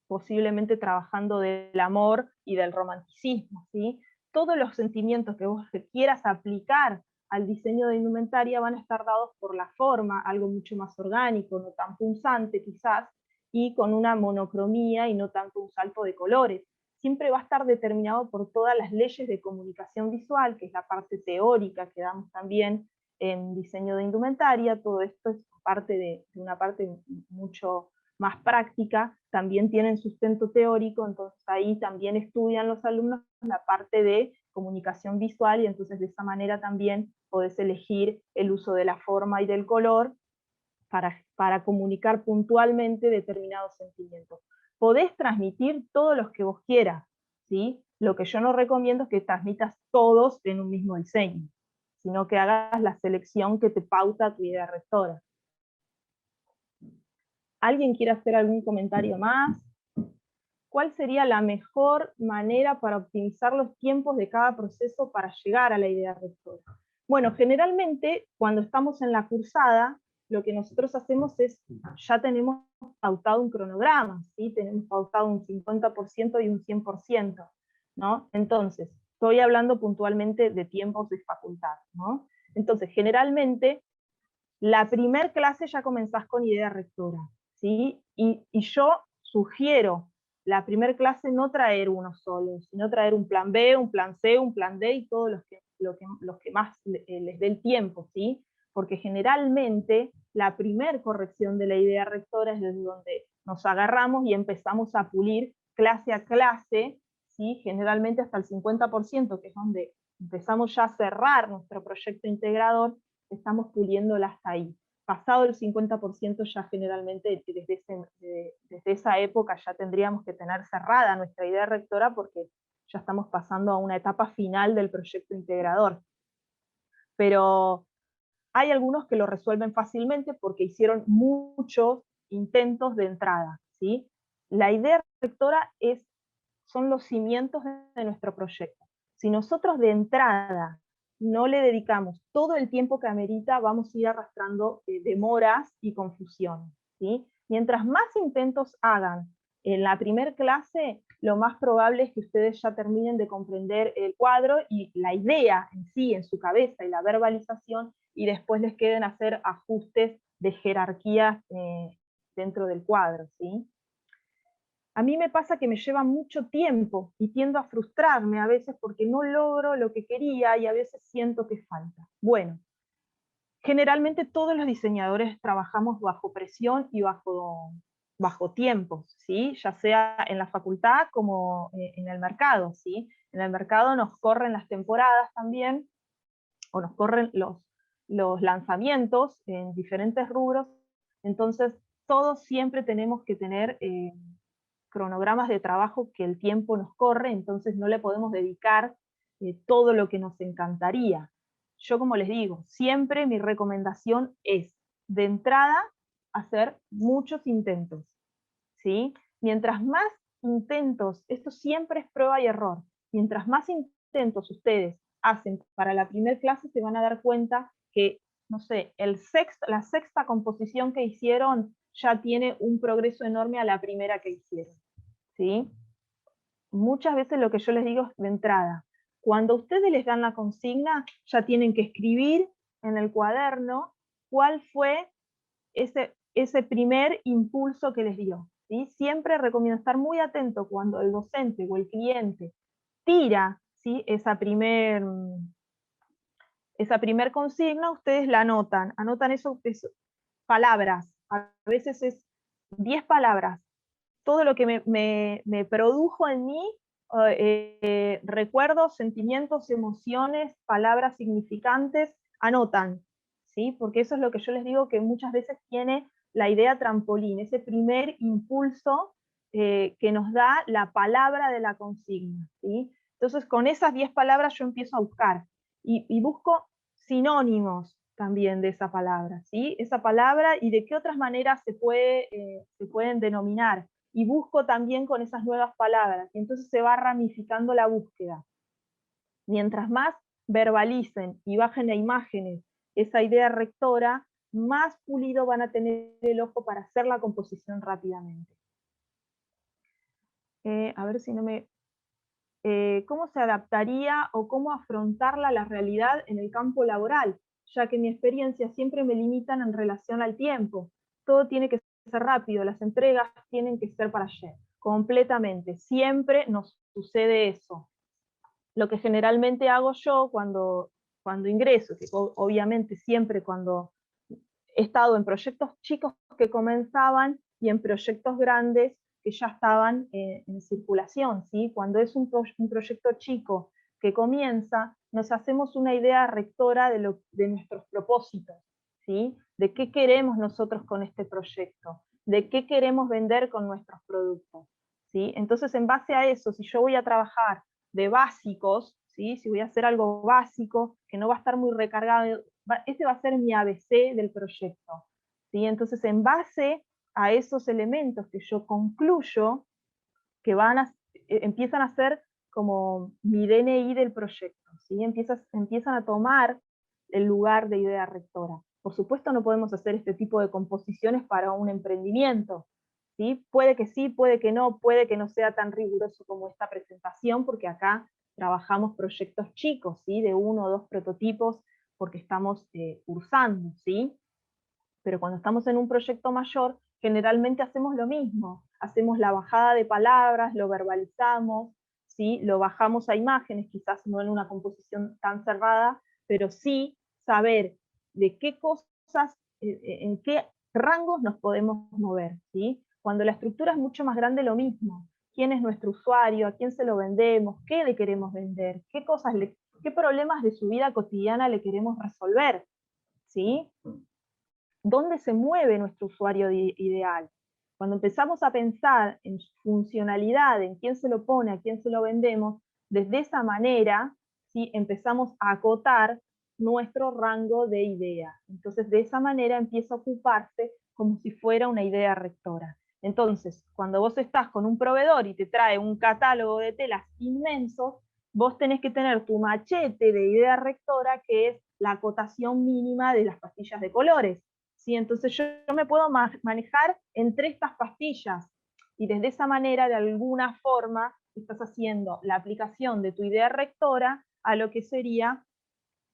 posiblemente trabajando del amor y del romanticismo, ¿sí? Todos los sentimientos que vos quieras aplicar al diseño de indumentaria van a estar dados por la forma, algo mucho más orgánico, no tan punzante quizás, y con una monocromía y no tanto un salto de colores. siempre va a estar determinado por todas las leyes de comunicación visual, que es la parte teórica que damos también en diseño de indumentaria. Todo esto es parte de una parte mucho más práctica, también tienen sustento teórico, entonces ahí también estudian los alumnos la parte de comunicación visual, y entonces de esa manera también podés elegir el uso de la forma y del color para comunicar puntualmente determinados sentimientos. Podés transmitir todos los que vos quieras, ¿sí? Lo que yo no recomiendo es que transmitas todos en un mismo diseño, sino que hagas la selección que te pauta tu idea rectora. ¿Alguien quiere hacer algún comentario más? ¿Cuál sería la mejor manera para optimizar los tiempos de cada proceso para llegar a la idea rectora? Bueno, generalmente cuando estamos en la cursada, lo que nosotros hacemos es, ya tenemos pautado un cronograma, ¿sí? Tenemos pautado un 50% y un 100%, ¿no? Entonces, estoy hablando puntualmente de tiempos de facultad, ¿no? Entonces, generalmente, la primer clase ya comenzás con idea rectora, ¿sí? Y yo sugiero la primer clase no traer uno solo, sino traer un plan B, un plan C, un plan D y todos los que más les dé el tiempo, ¿sí? Porque generalmente la primer corrección de la idea rectora es desde donde nos agarramos y empezamos a pulir clase a clase, ¿sí? Generalmente hasta el 50%, que es donde empezamos ya a cerrar nuestro proyecto integrador, estamos puliéndola hasta ahí. Pasado el 50% ya generalmente desde esa época ya tendríamos que tener cerrada nuestra idea rectora, porque ya estamos pasando a una etapa final del proyecto integrador. Pero hay algunos que lo resuelven fácilmente porque hicieron muchos intentos de entrada, ¿sí? La idea rectora son los cimientos de nuestro proyecto. Si nosotros de entrada no le dedicamos todo el tiempo que amerita, vamos a ir arrastrando demoras y confusiones, ¿sí? Mientras más intentos hagan en la primera clase, lo más probable es que ustedes ya terminen de comprender el cuadro y la idea en sí, en su cabeza, y la verbalización, y después les queden hacer ajustes de jerarquía dentro del cuadro, ¿sí? A mí me pasa que me lleva mucho tiempo y tiendo a frustrarme a veces porque no logro lo que quería y a veces siento que falta. Bueno, generalmente todos los diseñadores trabajamos bajo presión y bajo tiempos, ¿sí? Ya sea en la facultad como en el mercado, ¿sí? En el mercado nos corren las temporadas también, o nos corren los lanzamientos en diferentes rubros, entonces todos siempre tenemos que tener cronogramas de trabajo que el tiempo nos corre, entonces no le podemos dedicar todo lo que nos encantaría. Yo, como les digo, siempre mi recomendación es, de entrada, hacer muchos intentos, ¿sí? Mientras más intentos, esto siempre es prueba y error, mientras más intentos ustedes hacen para la primera clase, se van a dar cuenta que, no sé, la sexta composición que hicieron ya tiene un progreso enorme a la primera que hicieron, ¿sí? Muchas veces lo que yo les digo es de entrada, cuando ustedes les dan la consigna, ya tienen que escribir en el cuaderno cuál fue ese primer impulso que les dio, ¿sí? Siempre recomiendo estar muy atento cuando el docente o el cliente tira, ¿sí? esa primer consigna, ustedes la anotan eso, palabras, a veces es 10 palabras, todo lo que me produjo en mí, recuerdos, sentimientos, emociones, palabras significantes, anotan, ¿sí? Porque eso es lo que yo les digo, que muchas veces tiene la idea trampolín, ese primer impulso que nos da la palabra de la consigna, ¿sí? Entonces con esas 10 palabras yo empiezo a buscar, y busco sinónimos también de esa palabra, ¿sí? Esa palabra y de qué otras maneras se pueden denominar, y busco también con esas nuevas palabras, y entonces se va ramificando la búsqueda. Mientras más verbalicen y bajen a imágenes esa idea rectora, más pulido van a tener el ojo para hacer la composición rápidamente. A ver si no me... ¿Cómo se adaptaría o cómo afrontarla a la realidad en el campo laboral? Ya que mi experiencia siempre me limitan en relación al tiempo. Todo tiene que ser rápido, las entregas tienen que ser para ayer. completamente. Siempre nos sucede eso. Lo que generalmente hago yo cuando ingreso, que obviamente siempre cuando he estado en proyectos chicos que comenzaban y en proyectos grandes que ya estaban en circulación, ¿sí? Cuando es un proyecto chico que comienza, nos hacemos una idea rectora de nuestros propósitos, ¿sí? De qué queremos nosotros con este proyecto, de qué queremos vender con nuestros productos, ¿sí? Entonces, en base a eso, si yo voy a trabajar de básicos, ¿sí? Si voy a hacer algo básico, que no va a estar muy recargado, ese va a ser mi ABC del proyecto, ¿sí? Entonces, en base a esos elementos que yo concluyo, que empiezan a ser como mi DNI del proyecto, ¿sí? Empiezan a tomar el lugar de idea rectora. Por supuesto no podemos hacer este tipo de composiciones para un emprendimiento, ¿sí? Puede que no sea tan riguroso como esta presentación, porque acá trabajamos proyectos chicos, ¿sí? De 1 o 2 prototipos, porque estamos cursando, ¿sí? Pero cuando estamos en un proyecto mayor, generalmente hacemos lo mismo. Hacemos la bajada de palabras, lo verbalizamos, ¿sí? Lo bajamos a imágenes, quizás no en una composición tan cerrada, pero sí saber de qué cosas, en qué rangos nos podemos mover, ¿sí? Cuando la estructura es mucho más grande, lo mismo. ¿Quién es nuestro usuario? ¿A quién se lo vendemos? ¿Qué le queremos vender? ¿Qué problemas de su vida cotidiana le queremos resolver? ¿Sí? ¿Dónde se mueve nuestro usuario ideal? Cuando empezamos a pensar en su funcionalidad, en quién se lo pone, a quién se lo vendemos, desde esa manera, ¿sí? Empezamos a acotar nuestro rango de idea. Entonces, de esa manera empieza a ocuparse como si fuera una idea rectora. Entonces, cuando vos estás con un proveedor y te trae un catálogo de telas inmenso, vos tenés que tener tu machete de idea rectora, que es la acotación mínima de las pastillas de colores. ¿Sí? Entonces yo me puedo manejar entre estas pastillas y desde esa manera, de alguna forma, estás haciendo la aplicación de tu idea rectora a lo que sería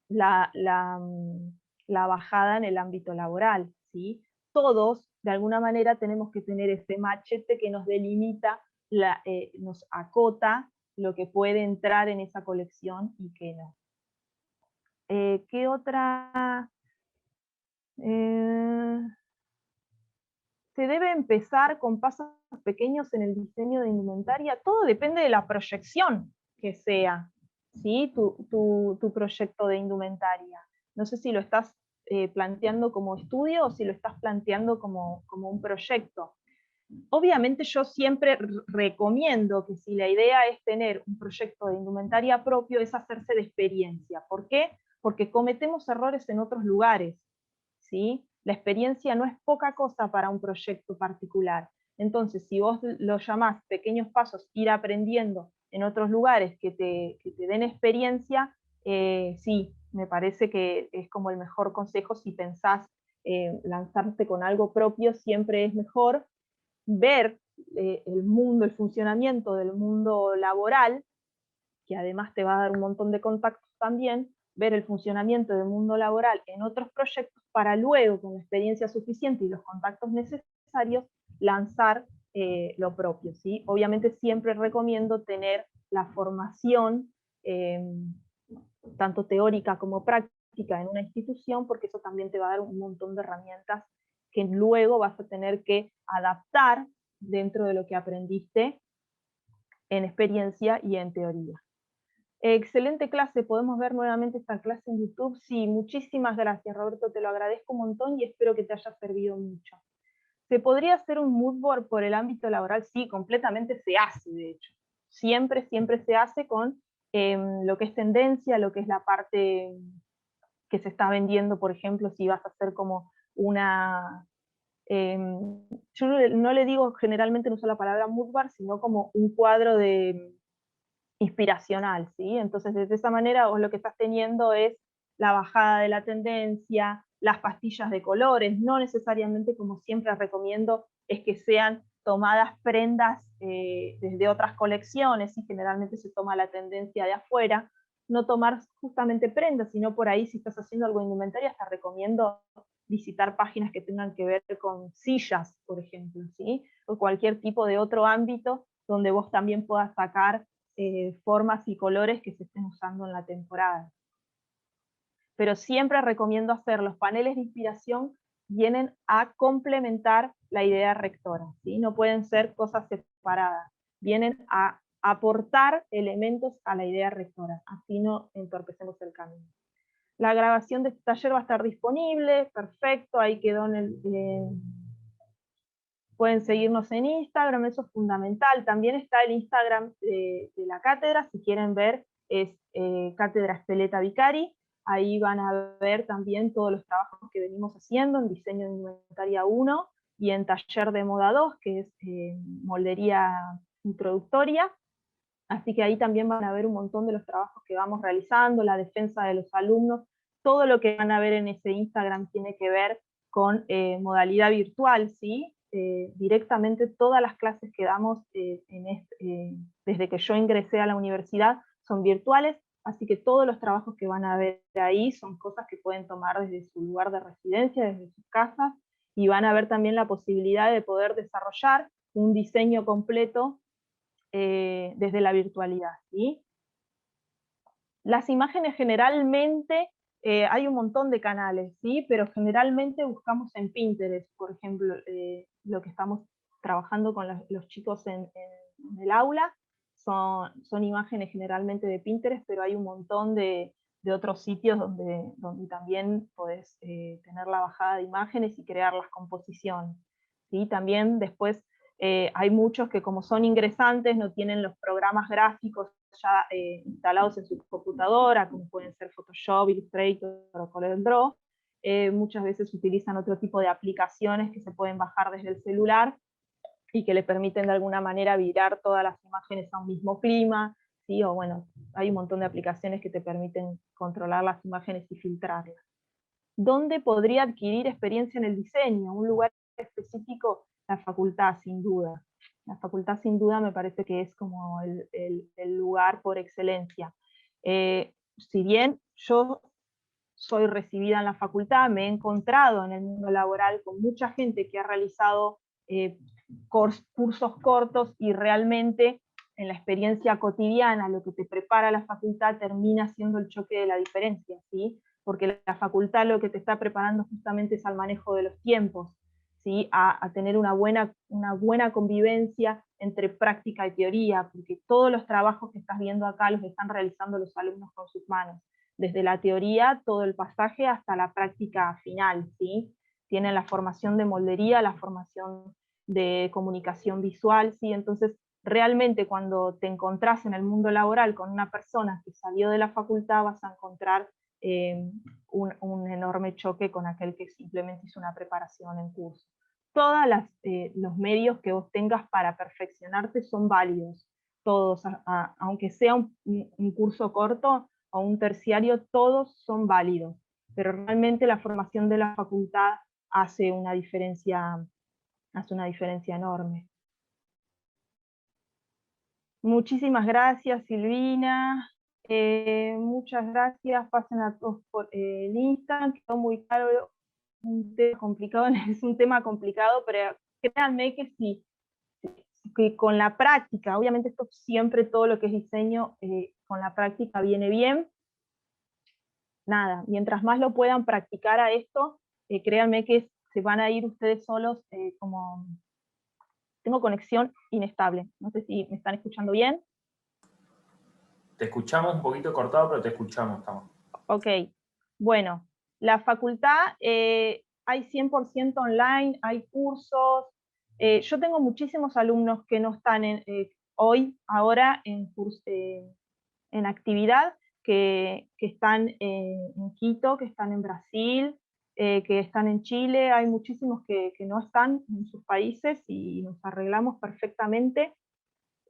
la bajada en el ámbito laboral, ¿sí? Todos, de alguna manera, tenemos que tener ese machete que nos delimita, nos acota lo que puede entrar en esa colección y qué no. ¿Qué otra? Se debe empezar con pasos pequeños en el diseño de indumentaria. Todo depende de la proyección que sea, ¿sí? Tu proyecto de indumentaria. No sé si lo estás planteando como estudio o si lo estás planteando como un proyecto. Obviamente yo siempre recomiendo que si la idea es tener un proyecto de indumentaria propio, es hacerse de experiencia. ¿Por qué? Porque cometemos errores en otros lugares, ¿sí? La experiencia no es poca cosa para un proyecto particular. Entonces, si vos lo llamás pequeños pasos, ir aprendiendo en otros lugares que te den experiencia, sí, me parece que es como el mejor consejo. Si pensás lanzarte con algo propio, siempre es mejor ver el mundo, el funcionamiento del mundo laboral, que además te va a dar un montón de contactos también, ver el funcionamiento del mundo laboral en otros proyectos para luego, con la experiencia suficiente y los contactos necesarios, lanzar lo propio, ¿sí? Obviamente siempre recomiendo tener la formación, tanto teórica como práctica, en una institución, porque eso también te va a dar un montón de herramientas que luego vas a tener que adaptar dentro de lo que aprendiste en experiencia y en teoría. Excelente clase, podemos ver nuevamente esta clase en YouTube. Sí, muchísimas gracias, Roberto, te lo agradezco un montón y espero que te haya servido mucho. ¿Se podría hacer un mood board por el ámbito laboral? Sí, completamente se hace, de hecho. Siempre se hace con lo que es tendencia, lo que es la parte que se está vendiendo, por ejemplo, si vas a hacer como una... yo no le digo, generalmente no uso la palabra mood board, sino como un cuadro de inspiracional, ¿sí? Entonces, de esa manera, vos lo que estás teniendo es la bajada de la tendencia, las pastillas de colores, no necesariamente, como siempre recomiendo, es que sean tomadas prendas desde otras colecciones, y generalmente se toma la tendencia de afuera, no tomar justamente prendas, sino por ahí, si estás haciendo algo de indumentaria, hasta recomiendo visitar páginas que tengan que ver con sillas, por ejemplo, ¿sí? O cualquier tipo de otro ámbito donde vos también puedas sacar formas y colores que se estén usando en la temporada. Pero siempre recomiendo hacer los paneles de inspiración, vienen a complementar la idea rectora, ¿sí? No pueden ser cosas separadas, vienen a aportar elementos a la idea rectora, así no entorpecemos el camino. La grabación de este taller va a estar disponible, perfecto, ahí quedó en el... pueden seguirnos en Instagram, eso es fundamental. También está el Instagram de la cátedra, si quieren ver, es Cátedra Espeleta Vicari. Ahí van a ver también todos los trabajos que venimos haciendo en diseño de indumentaria 1 y en taller de moda 2, que es moldería introductoria. Así que ahí también van a ver un montón de los trabajos que vamos realizando, la defensa de los alumnos, todo lo que van a ver en ese Instagram tiene que ver con modalidad virtual, ¿sí? Directamente todas las clases que damos desde que yo ingresé a la universidad son virtuales, así que todos los trabajos que van a ver ahí son cosas que pueden tomar desde su lugar de residencia, desde sus casas, y van a ver también la posibilidad de poder desarrollar un diseño completo desde la virtualidad, ¿sí? Las imágenes generalmente, hay un montón de canales, ¿sí? Pero generalmente buscamos en Pinterest, por ejemplo, lo que estamos trabajando con los chicos en el aula, son imágenes generalmente de Pinterest, pero hay un montón de otros sitios donde también podés tener la bajada de imágenes y crear las composiciones, ¿sí? También después hay muchos que como son ingresantes no tienen los programas gráficos ya instalados en su computadora, como pueden ser Photoshop, Illustrator o CorelDRAW. Muchas veces utilizan otro tipo de aplicaciones que se pueden bajar desde el celular y que le permiten de alguna manera virar todas las imágenes a un mismo clima, ¿sí? O bueno, hay un montón de aplicaciones que te permiten controlar las imágenes y filtrarlas. ¿Dónde podría adquirir experiencia en el diseño? Un lugar específico, la facultad, sin duda. La facultad, sin duda, me parece que es como el lugar por excelencia. Si bien yo soy recibida en la facultad, me he encontrado en el mundo laboral con mucha gente que ha realizado cursos cortos y realmente en la experiencia cotidiana lo que te prepara la facultad termina siendo el choque de la diferencia, ¿sí? Porque la facultad lo que te está preparando justamente es al manejo de los tiempos, ¿sí? A tener una buena convivencia entre práctica y teoría, porque todos los trabajos que estás viendo acá los están realizando los alumnos con sus manos, desde la teoría, todo el pasaje, hasta la práctica final, ¿sí? Tienen la formación de moldería, la formación de comunicación visual, ¿sí? Entonces, realmente cuando te encontrás en el mundo laboral con una persona que salió de la facultad, vas a encontrar un enorme choque con aquel que simplemente hizo una preparación en curso. Todos los medios que vos tengas para perfeccionarte son válidos, todos, aunque sea un curso corto o un terciario, todos son válidos, pero realmente la formación de la facultad hace una diferencia enorme. Muchísimas gracias, Silvina. Muchas gracias. Pasen a todos por el Instagram. Quedó muy claro, un tema complicado, es un tema complicado, pero créanme que sí, que con la práctica, obviamente esto siempre, todo lo que es diseño, con la práctica viene bien. Nada, mientras más lo puedan practicar a esto, créanme que se van a ir ustedes solos como... Tengo conexión inestable, no sé si me están escuchando bien. Te escuchamos un poquito cortado, pero te escuchamos. Estamos. Ok, bueno, la facultad hay 100% online, hay cursos. Yo tengo muchísimos alumnos que no están ahora en actividad, que están en Quito, que están en Brasil, que están en Chile. Hay muchísimos que no están en sus países y nos arreglamos perfectamente.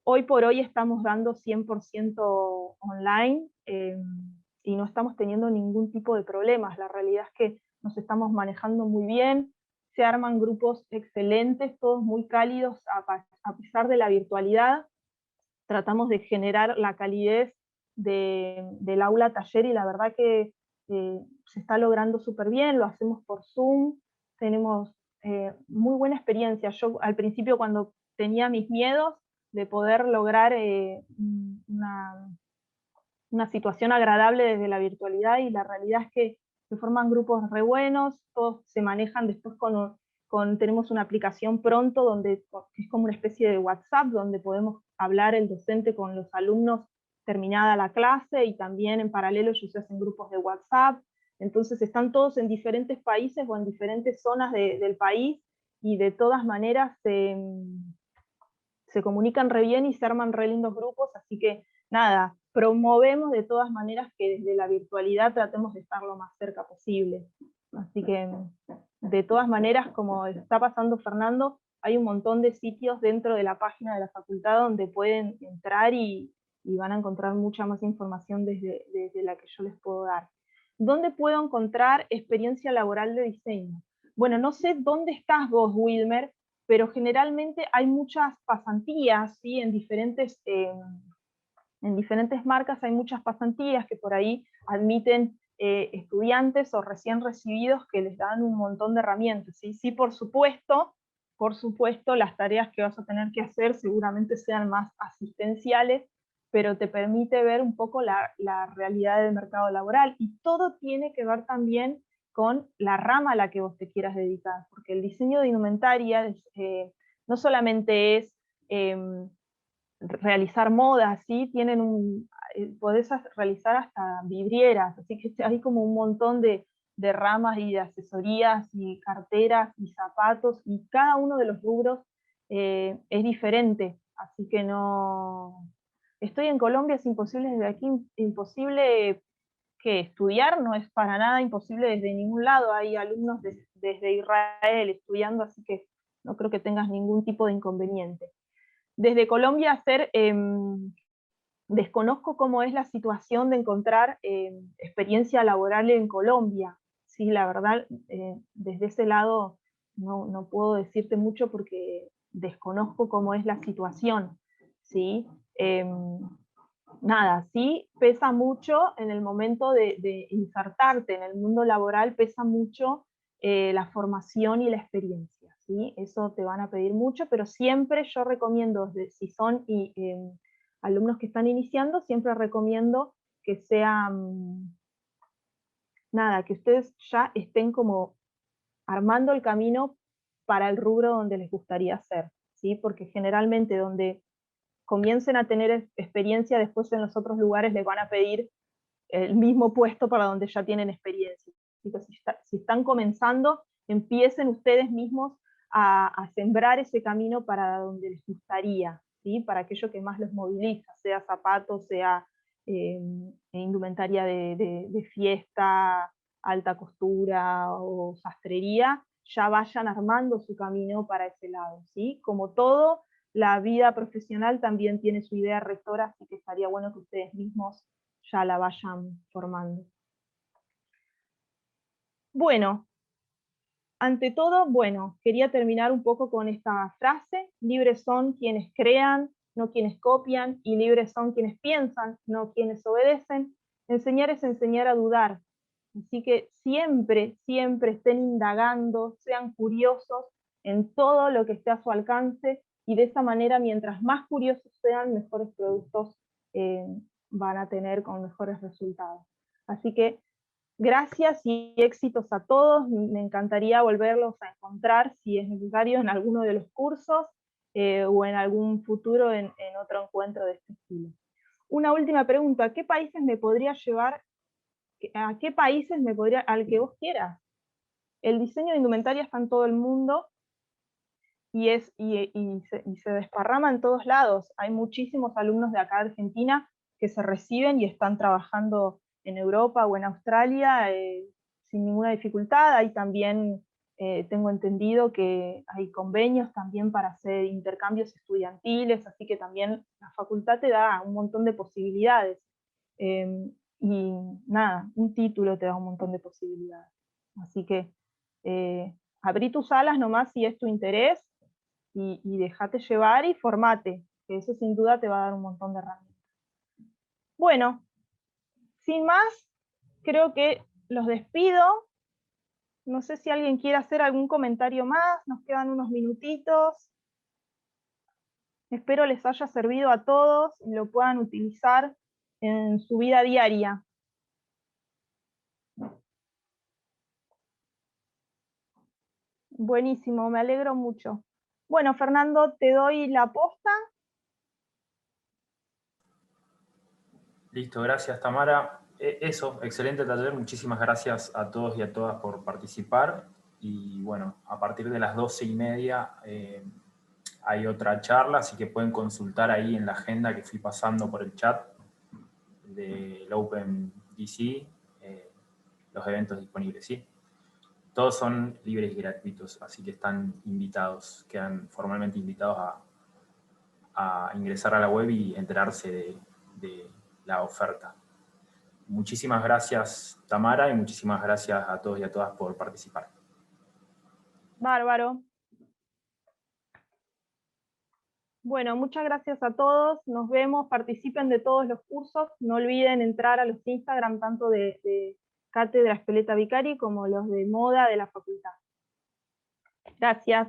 Hoy por hoy estamos dando 100% online y no estamos teniendo ningún tipo de problemas. La realidad es que nos estamos manejando muy bien, se arman grupos excelentes, todos muy cálidos a pesar de la virtualidad. Tratamos de generar la calidez del aula taller y la verdad que se está logrando súper bien, lo hacemos por Zoom, tenemos muy buena experiencia. Yo al principio, cuando tenía mis miedos de poder lograr una situación agradable desde la virtualidad, y la realidad es que se forman grupos re buenos, todos se manejan después tenemos una aplicación pronto donde que es como una especie de WhatsApp, donde podemos hablar el docente con los alumnos terminada la clase, y también en paralelo ellos se hacen grupos de WhatsApp. Entonces están todos en diferentes países o en diferentes zonas del país, y de todas maneras se comunican re bien y se arman re lindos grupos, así que nada, promovemos de todas maneras que desde la virtualidad tratemos de estar lo más cerca posible. Así que de todas maneras, como está pasando Fernando, hay un montón de sitios dentro de la página de la facultad donde pueden entrar y van a encontrar mucha más información desde la que yo les puedo dar. ¿Dónde puedo encontrar experiencia laboral de diseño? Bueno, no sé dónde estás vos, Wilmer, pero generalmente hay muchas pasantías, ¿sí? En diferentes marcas hay muchas pasantías que por ahí admiten estudiantes o recién recibidos, que les dan un montón de herramientas, ¿sí? Sí, por supuesto, las tareas que vas a tener que hacer seguramente sean más asistenciales, pero te permite ver un poco la realidad del mercado laboral, y todo tiene que ver también con la rama a la que vos te quieras dedicar, porque el diseño de indumentaria no solamente es realizar modas, ¿sí? Podés realizar hasta vidrieras, así que hay como un montón de ramas y de asesorías y carteras y zapatos, y cada uno de los rubros es diferente, así que no... Estoy en Colombia, es imposible desde aquí, imposible que estudiar, no es para nada imposible desde ningún lado, hay alumnos desde Israel estudiando, así que no creo que tengas ningún tipo de inconveniente. Desde Colombia hacer, desconozco cómo es la situación de encontrar experiencia laboral en Colombia, sí, la verdad, desde ese lado no puedo decirte mucho porque desconozco cómo es la situación, ¿sí? Nada, sí pesa mucho en el momento de insertarte en el mundo laboral, pesa mucho la formación y la experiencia, ¿sí? Eso te van a pedir mucho, pero siempre yo recomiendo, si son alumnos que están iniciando, siempre recomiendo que sean, nada, que ustedes ya estén como armando el camino para el rubro donde les gustaría hacer, ¿sí? Porque generalmente donde comiencen a tener experiencia, después en los otros lugares les van a pedir el mismo puesto para donde ya tienen experiencia. Así que si están comenzando, empiecen ustedes mismos a sembrar ese camino para donde les gustaría, ¿sí? Para aquello que más los moviliza, sea zapatos, sea indumentaria de fiesta, alta costura o sastrería, ya vayan armando su camino para ese lado, ¿sí? Como todo, la vida profesional también tiene su idea rectora, así que estaría bueno que ustedes mismos ya la vayan formando. Bueno, ante todo, bueno, quería terminar un poco con esta frase: libres son quienes crean, no quienes copian, y libres son quienes piensan, no quienes obedecen. Enseñar es enseñar a dudar. Así que siempre, siempre estén indagando, sean curiosos en todo lo que esté a su alcance, y de esa manera, mientras más curiosos sean, mejores productos van a tener con mejores resultados. Así que gracias y éxitos a todos. Me encantaría volverlos a encontrar, si es necesario, en alguno de los cursos o en algún futuro en otro encuentro de este estilo. Una última pregunta: ¿qué países me podría llevar? ¿A qué países me podría, al que vos quieras? El diseño de indumentaria está en todo el mundo y se desparrama en todos lados. Hay muchísimos alumnos de acá de Argentina que se reciben y están trabajando en Europa o en Australia sin ninguna dificultad. Hay también, tengo entendido que hay convenios también para hacer intercambios estudiantiles, así que también la facultad te da un montón de posibilidades. Y nada, un título te da un montón de posibilidades. Así que abrí tus alas nomás si es tu interés, y déjate llevar y formate, que eso sin duda te va a dar un montón de herramientas. Bueno, sin más, creo que los despido. No sé si alguien quiere hacer algún comentario más, nos quedan unos minutitos. Espero les haya servido a todos y lo puedan utilizar en su vida diaria. Buenísimo, me alegro mucho. Bueno, Fernando, te doy la posta. Listo, gracias Tamara. Eso, excelente taller, muchísimas gracias a todos y a todas por participar. Y bueno, a partir de las 12:30 hay otra charla, así que pueden consultar ahí en la agenda que fui pasando por el chat del OpenDC, los eventos disponibles, ¿sí? Todos son libres y gratuitos, así que están invitados, quedan formalmente invitados a ingresar a la web y enterarse de la oferta. Muchísimas gracias, Tamara, y muchísimas gracias a todos y a todas por participar. Bárbaro. Bueno, muchas gracias a todos. Nos vemos, participen de todos los cursos. No olviden entrar a los Instagram, tanto de Cátedra Espeleta Vicari como los de moda de la facultad. Gracias.